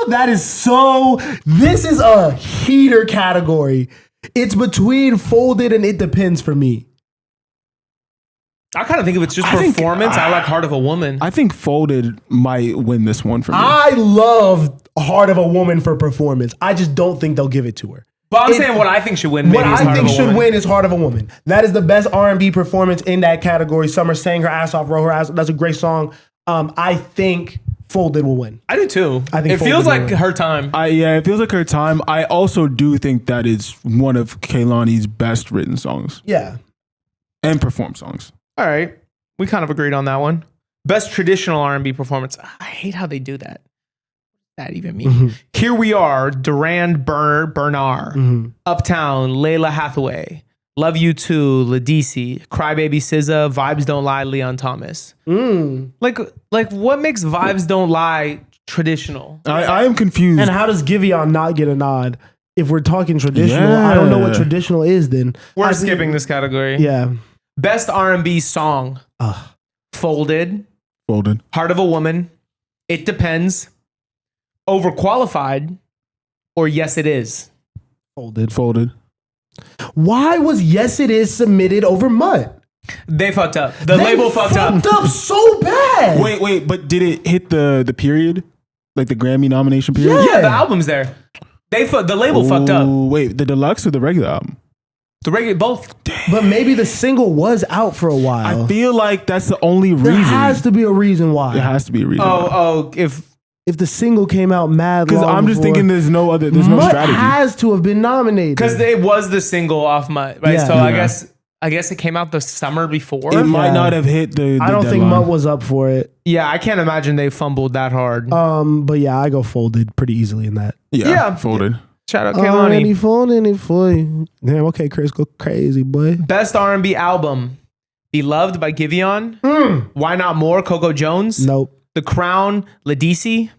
That is so. This is a heater category. It's between Folded and It Depends for me. I kind of think if it's just performance, I like Heart of a Woman. I think Folded might win this one for me. I love Heart of a Woman for performance. I just don't think they'll give it to her. But I'm saying what I think should win. What I think should win is Heart of a Woman. That is the best R&B performance in that category. Summer sang her ass off, wrote her ass. That's a great song. I think Folded will win. I do too. I think it feels like her time. It feels like her time. I also do think that is one of Kehlani's best written songs. Yeah. And performed songs. All right. We kind of agreed on that one. Best traditional R&B performance. I hate how they do that. What does that even mean? Mm-hmm. Here we are. Durand Bernard. Uptown. Layla Hathaway. Love You Too. Ladisi. Crybaby SZA. Vibes Don't Lie. Leon Thomas. Like what makes Vibes Don't Lie traditional? I am confused. And how does Giveon not get a nod? If we're talking traditional, I don't know what traditional is then. We're skipping this category. Yeah. Best R&B song. Folded. Heart of a Woman. It Depends. Overqualified. Or Yes It Is. Folded. Why was Yes It Is submitted over Mutt? They fucked up. The label fucked up. So bad. Wait, but did it hit the period? Like the Grammy nomination period? Yeah, the album's there. The label fucked up. Wait, the deluxe or the regular album? The regular, both. But maybe the single was out for a while. I feel like that's the only reason. There has to be a reason why. There has to be a reason. If the single came out mad long because I'm just before, thinking there's no Mutt strategy. has to have been nominated. Because it was the single off Mutt, right? Yeah. So Yeah. I guess it came out the summer before. It might not have hit the I don't think deadline. Mutt was up for it. Yeah, I can't imagine they fumbled that hard. But yeah, I go Folded pretty easily in that. Yeah. Folded. Shout out Already Kehlani. folding it for you. Damn, okay, Chris, go crazy, boy. Best R&B album. Beloved by Giveon. Why Not More, Coco Jones. Nope. The Crown, Ladisi.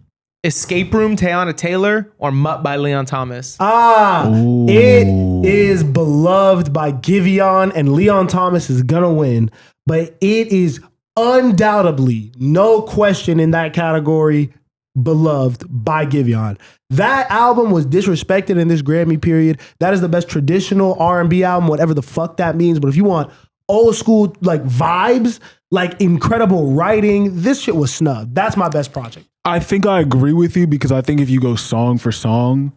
Escape Room, Teyana Taylor. Or Mutt by Leon Thomas. It is Beloved by Giveon, and Leon Thomas is gonna win. But it is undoubtedly, no question in that category, Beloved by Giveon. That album was disrespected in this Grammy period. That is the best traditional R&B album, whatever the fuck that means. But if you want old school like vibes, like incredible writing, this shit was snubbed. That's my best project. I think I agree with you because I think if you go song for song,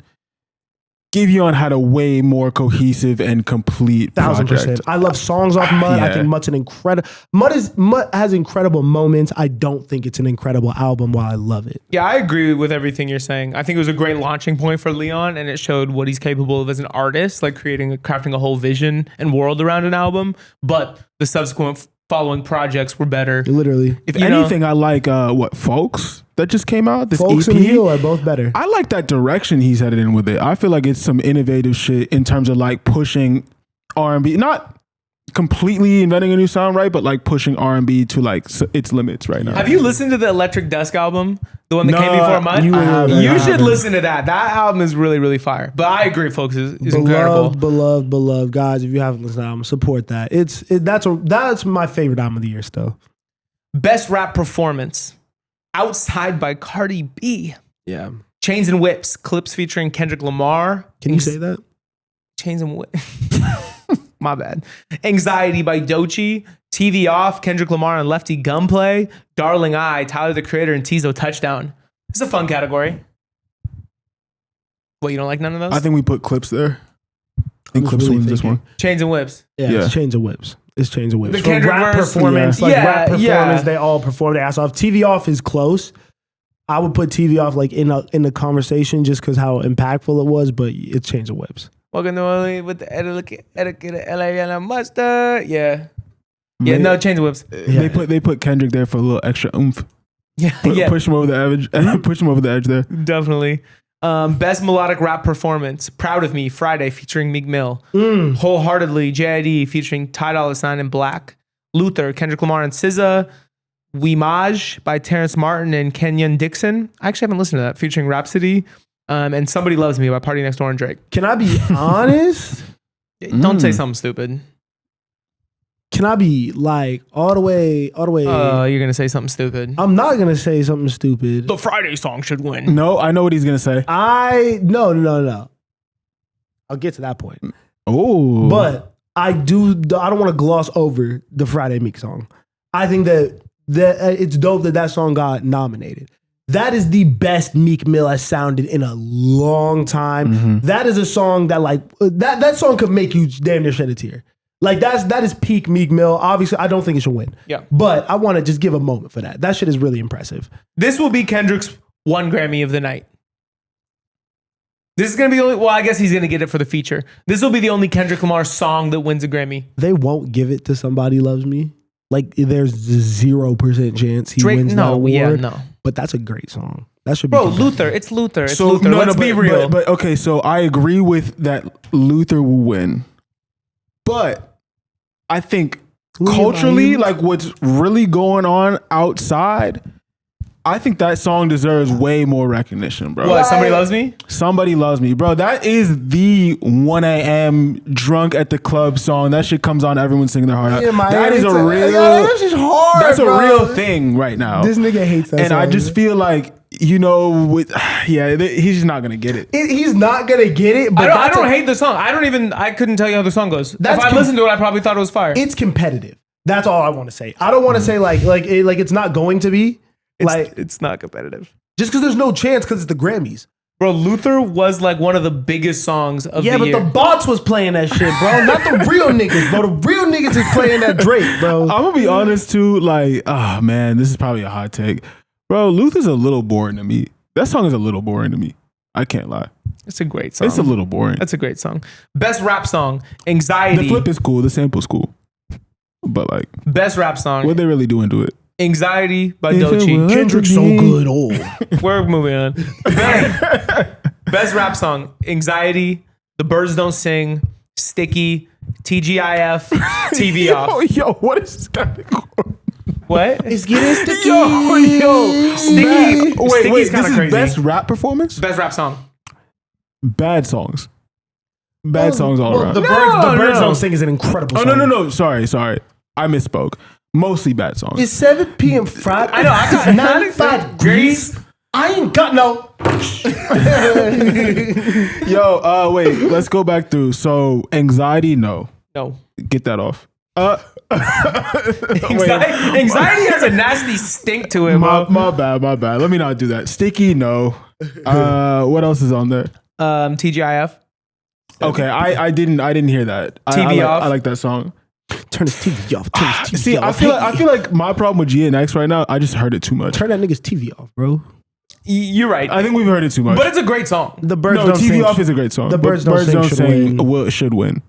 Giveon had a way more cohesive and complete 1000%. project. I love songs off Mutt. I think Mutt's an incredible. Mutt has incredible moments. I don't think it's an incredible album. While I love it, Yeah, I agree with everything you're saying. I think it was a great launching point for Leon, and it showed what he's capable of as an artist, like crafting a whole vision and world around an album. But the subsequent following projects were better. literally. If anything, I like Folks that just came out. This Folks EP. and Heal are both better. I like that direction he's headed in with it. I feel like it's some innovative shit in terms of like pushing R&B, not completely inventing a new sound, right? But like pushing R&B to like its limits right now. Have you listened to the Electric Dusk album? The one that No, came before Mutt? I You should haven't. listen to that. That album is really, really fire. But I agree, folks, is incredible. Beloved, guys. If you haven't listened to the album, support that. That's my favorite album of the year still. Best rap performance. Outside by Cardi B. Yeah. Chains and Whips. Clips featuring Kendrick Lamar. Can you say that? Chains and Whips. My bad. Anxiety by Doechii. TV Off, Kendrick Lamar and Lefty Gunplay. Darling I, Tyler the Creator and Tizo Touchdown. It's a fun category. What, you don't like none of those? I think we put Clips there. I think was Clips really wins this thinking. one. Chains and Whips. Yeah. It's Chains of Whips. It's Chains of Whips. The For Kendrick rap verse, performance, yeah. rap performance, Yeah. they all perform their ass off. TV Off is close. I would put TV Off like in the conversation just because how impactful it was, but it's Chains of Whips. Welcome to Orleans with the etiquette, LA and a mustard. Yeah. Yeah, no, Chains and Whips. They put Kendrick there for a little extra oomph. Yeah, Push him over the edge. Push him over the edge there. definitely. Best melodic rap performance. Proud of Me, Friday featuring Meek Mill. Wholeheartedly, JID featuring Ty Dolla $ign and Black. Luther, Kendrick Lamar and SZA. Weemaj by Terrence Martin and Kenyon Dixon. I actually haven't listened to that. Featuring Rhapsody. And Somebody Loves Me by Party Next Door and Drake. Can I be honest? Don't say something stupid. Can I be like all the way? You're gonna say something stupid. I'm not gonna say something stupid. The Friday song should win. No, I know what he's gonna say. No. I'll get to that point. Oh, But I don't want to gloss over the Friday Meek song. I think that it's dope that song got nominated. That is the best Meek Mill has sounded in a long time. Mm-hmm. That is a song that like that song could make you damn near shed a tear. Like that is peak Meek Mill. Obviously, I don't think it should win. Yeah. But I want to just give a moment for that. That shit is really impressive. This will be Kendrick's one Grammy of the night. This is going to be the only, well, I guess he's going to get it for the feature. This will be the only Kendrick Lamar song that wins a Grammy. They won't give it to Somebody Loves Me. Like there's 0% chance he wins that award. Yeah, no. But that's a great song. That should be Bro, competitive. Luther. It's Luther. It's so Luther. Let's be real. But okay, so I agree with that. Luther will win, but I think culturally, like what's really going on outside, I think that song deserves way more recognition, bro. What? Somebody Loves Me? Somebody Loves Me, bro. That is the 1 a.m. drunk at the club song. That shit comes on, everyone's singing their heart out. That is a real. That's just hard. That's bro. a real thing right now. This nigga hates that and song. I just feel like, he's just not gonna get it. He's not gonna get it. But I don't hate the song. I couldn't tell you how the song goes. If I listened to it, I probably thought it was fire. It's competitive. That's all I want to say. I don't want to say like it's not going to be. It's not competitive. Just because there's no chance because it's the Grammys. Bro, Luther was like one of the biggest songs of the year. Yeah, but the bots was playing that shit, bro. Not the real niggas, bro. The real niggas is playing that Drake, bro. I'm gonna be honest too, like, oh man, this is probably a hot take. Bro, Luther's a little boring to me. That song is a little boring to me. I can't lie. It's a great song. It's a little boring. That's a great song. Best rap song, Anxiety. The flip is cool, the sample's cool. But like, Best rap song, what they really doing to it? Anxiety by Doechii. Kendrick's so good. Oh, We're moving on. Best rap song, Anxiety, The Birds Don't Sing, Sticky, TGIF, TV Off. Yo, what is this guy? What? it's getting sticky. Yo, Sticky. Wait, Sticky's this kinda is crazy. best rap performance? Best rap song. Bad songs. Bad songs all around. The Birds Don't Sing is an incredible song. No. Sorry. I misspoke. Mostly bad songs. It's 7 p.m. Friday. I know. I got 95 degrees. I ain't got no. Yo, wait, let's go back through. So, Anxiety, no. No. Get that off. Anxiety has a nasty stink to it, bro. My bad. Let me not do that. Sticky, no. What else is on there? TGIF. Okay, I didn't hear that. TV Off. I like that song. Turn his TV off. Turn his TV See, off. I feel like my problem with GNX right now, I just heard it too much. Turn that nigga's TV off, bro. You're right. I think we've heard it too much. But it's a great song. The Birds no, Don't TV Sing. Off is a great song. The But Birds Don't Sing should win.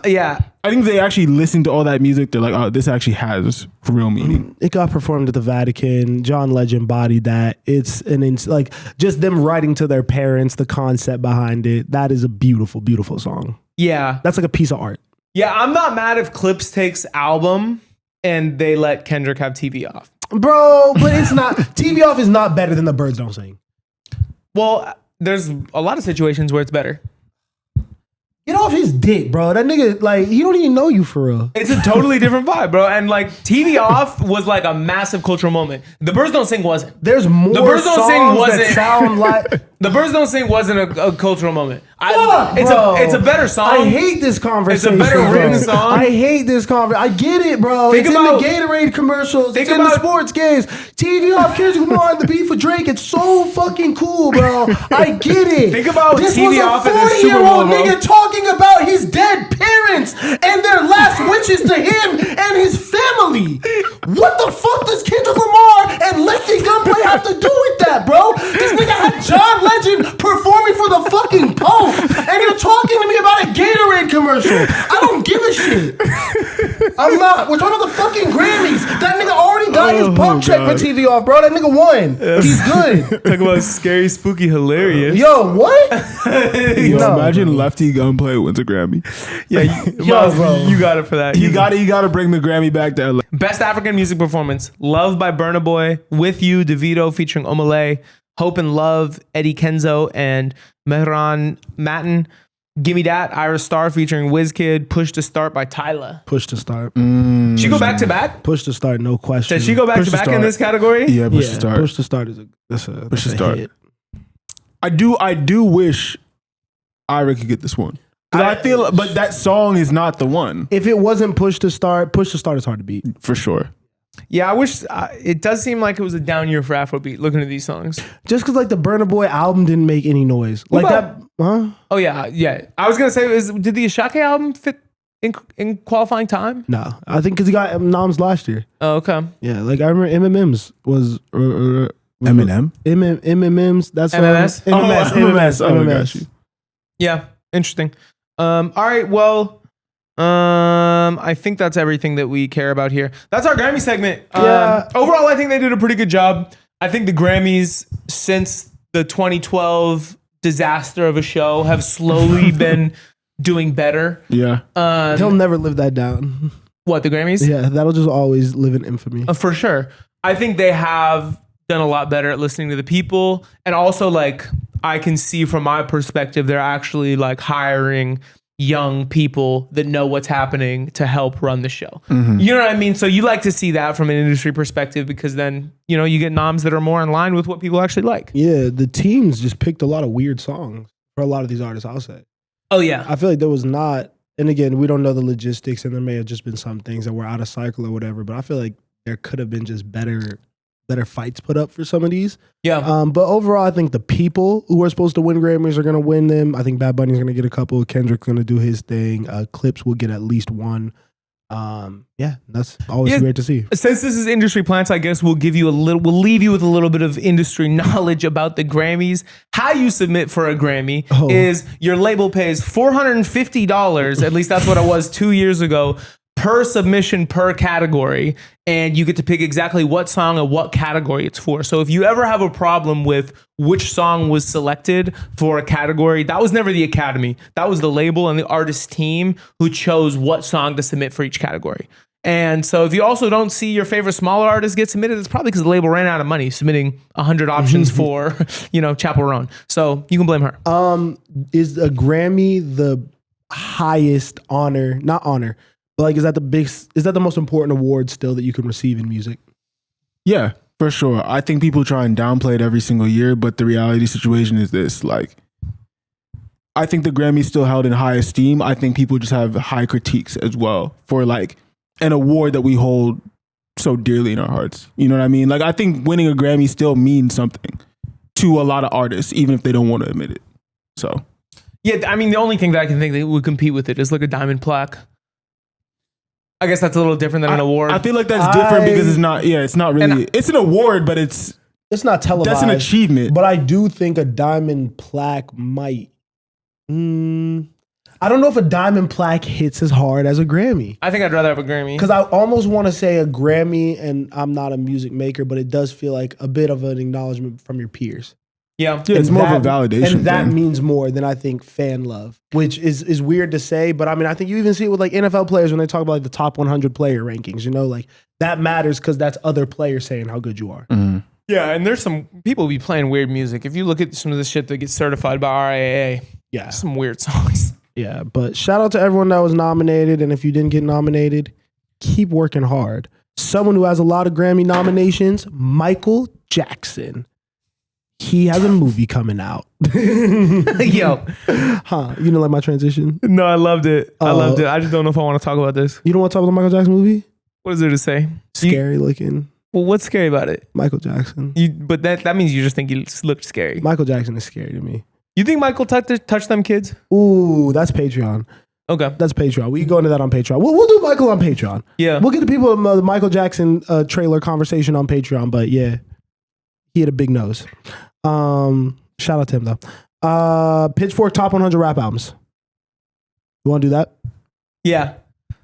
Yeah. I think they actually listened to all that music. They're like, oh, this actually has real meaning. It got performed at the Vatican. John Legend bodied that. It's like just them writing to their parents, the concept behind it. That is a beautiful, beautiful song. Yeah. That's like a piece of art. Yeah, I'm not mad if Clips takes album and they let Kendrick have TV Off. Bro, but it's not. TV Off is not better than The Birds Don't Sing. Well, there's a lot of situations where it's better. Get off his dick, bro. That nigga, like, he don't even know you for real. It's a totally different vibe, bro. And like TV Off was like a massive cultural moment. The Birds Don't Sing wasn't. There's more The Birds Don't Sing songs wasn't. that sound like... The Birds Don't Sing wasn't a cultural moment. Fuck, It's bro. a better song. I hate this conversation. It's a better written bro. song. I hate this conversation. I get it, bro. Think It's about- in the Gatorade commercials. think It's in the about- sports games. TV Off, Kendrick Lamar, and the beef with Drake. It's so fucking cool, bro. I get it. Think about this TV was Off a at the Super 40-year-old Bowl, bro. nigga talking about his dead parents and their last wishes to him and his family. What the fuck does Kendrick Lamar and Lefty Gunplay have to do with that, bro? This nigga had John Legend performing for the fucking Pope, and you're talking to me about a Gatorade commercial. I don't give a shit. I'm not. We're talking about the fucking Grammys. That nigga already got his pump check for TV off, bro. That nigga won. He's good. Talk about scary, spooky, hilarious. Yo, what? Yo, imagine Lefty Gunplay wins a Grammy. Yeah, you got it for that. You got to bring the Grammy back to LA. Best African music performance: Love by Burna Boy, With You, Davido featuring Omale, Hope and Love, Eddie Kenzo and Mehran Matin. Gimme That, Ira Star featuring Wizkid, Push to Start by Tyla. Push to Start. She go back to back? Push to Start, no question. Did she go back to back in this category? Yeah, Push to Start. Push to Start is that's a Start. hit. I do wish Ira could get this one. I feel, but that song is not the one. If it wasn't Push to Start is hard to beat. For sure. Yeah, I wish, it does seem like it was a down year for Afrobeat, looking at these songs. Just because like the Burna Boy album didn't make any noise. What Like about- that, huh? Oh, yeah. I was going to say, did the Ashake album fit in qualifying time? No, I think because he got noms last year. Oh, okay. Yeah, like I remember MMM's was Eminem? MMM's. That's MMS? MMS. Oh, I got you. Yeah, interesting. All right, well, I think that's everything that we care about here. That's our Grammy segment. Yeah. Overall, I think they did a pretty good job. I think the Grammys, since the 2012 disaster of a show, have slowly been doing better. Yeah. He'll never live that down. What, the Grammys? Yeah, that'll just always live in infamy. For sure. I think they have done a lot better at listening to the people. And also, like, I can see from my perspective, they're actually like hiring young people that know what's happening to help run the show. Mm-hmm. You know what I mean? So you like to see that from an industry perspective, because then, you know, you get noms that are more in line with what people actually like. Yeah, the teams just picked a lot of weird songs for a lot of these artists, I'll say. Oh, yeah. I feel like there was not, and again, we don't know the logistics, and there may have just been some things that were out of cycle or whatever, but I feel like there could have been just better fights put up for some of these. Yeah. But overall, I think the people who are supposed to win Grammys are going to win them. I think Bad Bunny's going to get a couple. Kendrick's going to do his thing. Clips will get at least one. Yeah, that's always great to see. Since this is Industry Plants, I guess we'll leave you with a little bit of industry knowledge about the Grammys. How you submit for a Grammy is your label pays $450, at least that's what it was 2 years ago, per submission per category, and you get to pick exactly what song and what category it's for. So if you ever have a problem with which song was selected for a category, that was never the Academy. That was the label and the artist team who chose what song to submit for each category. And so if you also don't see your favorite smaller artist get submitted, it's probably because the label ran out of money submitting 100 options for, Chappell Roan. So you can blame her. Is a Grammy the highest honor, not honor, but like, is that the most important award still that you can receive in music? Yeah, for sure. I think people try and downplay it every single year, but the reality situation is this. Like, I think the Grammy's still held in high esteem. I think people just have high critiques as well for like an award that we hold so dearly in our hearts. You know what I mean? Like, I think winning a Grammy still means something to a lot of artists, even if they don't want to admit it. So, yeah, I mean, the only thing that I can think that would compete with it is like a diamond plaque. I guess that's a little different than an award. I feel like that's different because it's not really, it's an award, but it's not televised. That's an achievement. But I do think a diamond plaque might. I don't know if a diamond plaque hits as hard as a Grammy. I think I'd rather have a Grammy. Because I almost want to say a Grammy, and I'm not a music maker, but it does feel like a bit of an acknowledgement from your peers. Yeah, it's more of a validation. And that means more than I think fan love, which is weird to say. But I mean, I think you even see it with like NFL players when they talk about like the top 100 player rankings, like that matters because that's other players saying how good you are. Mm-hmm. Yeah, and there's some people be playing weird music. If you look at some of the shit that gets certified by RIAA, some weird songs. Yeah, but shout out to everyone that was nominated. And if you didn't get nominated, keep working hard. Someone who has a lot of Grammy nominations, Michael Jackson. He has a movie coming out. Yo. Huh? You didn't like my transition? No, I loved it. I loved it. I just don't know if I want to talk about this. You don't want to talk about the Michael Jackson movie? What is there to say? Scary looking. Well, what's scary about it? Michael Jackson. But that means you just think he looked scary. Michael Jackson is scary to me. You think Michael touched them kids? Ooh, that's Patreon. Okay. That's Patreon. We can go into that on Patreon. We'll do Michael on Patreon. Yeah. We'll get the people the Michael Jackson trailer conversation on Patreon, but yeah, he had a big nose. Shout out to him though. Pitchfork top 100 rap albums. You want to do that? Yeah.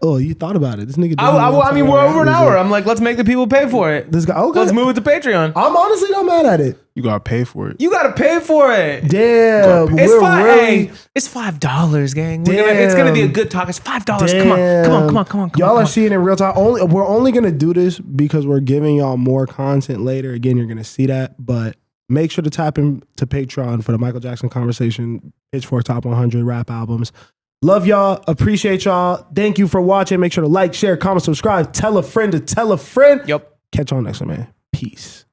Oh, you thought about it. This nigga. I mean, we're over an hour. I'm like, let's make the people pay for it. This guy. Okay. Let's move it to Patreon. I'm honestly not mad at it. You gotta pay for it. You gotta pay for it. Damn. It's $5, gang. It's gonna be a good talk. It's $5. Come on. Y'all are seeing it in real time. We're only gonna do this because we're giving y'all more content later. Again, you're gonna see that, but make sure to tap into Patreon for the Michael Jackson conversation, Pitchfork Top 100 rap albums. Love y'all. Appreciate y'all. Thank you for watching. Make sure to like, share, comment, subscribe. Tell a friend to tell a friend. Yep. Catch y'all next time, man. Peace.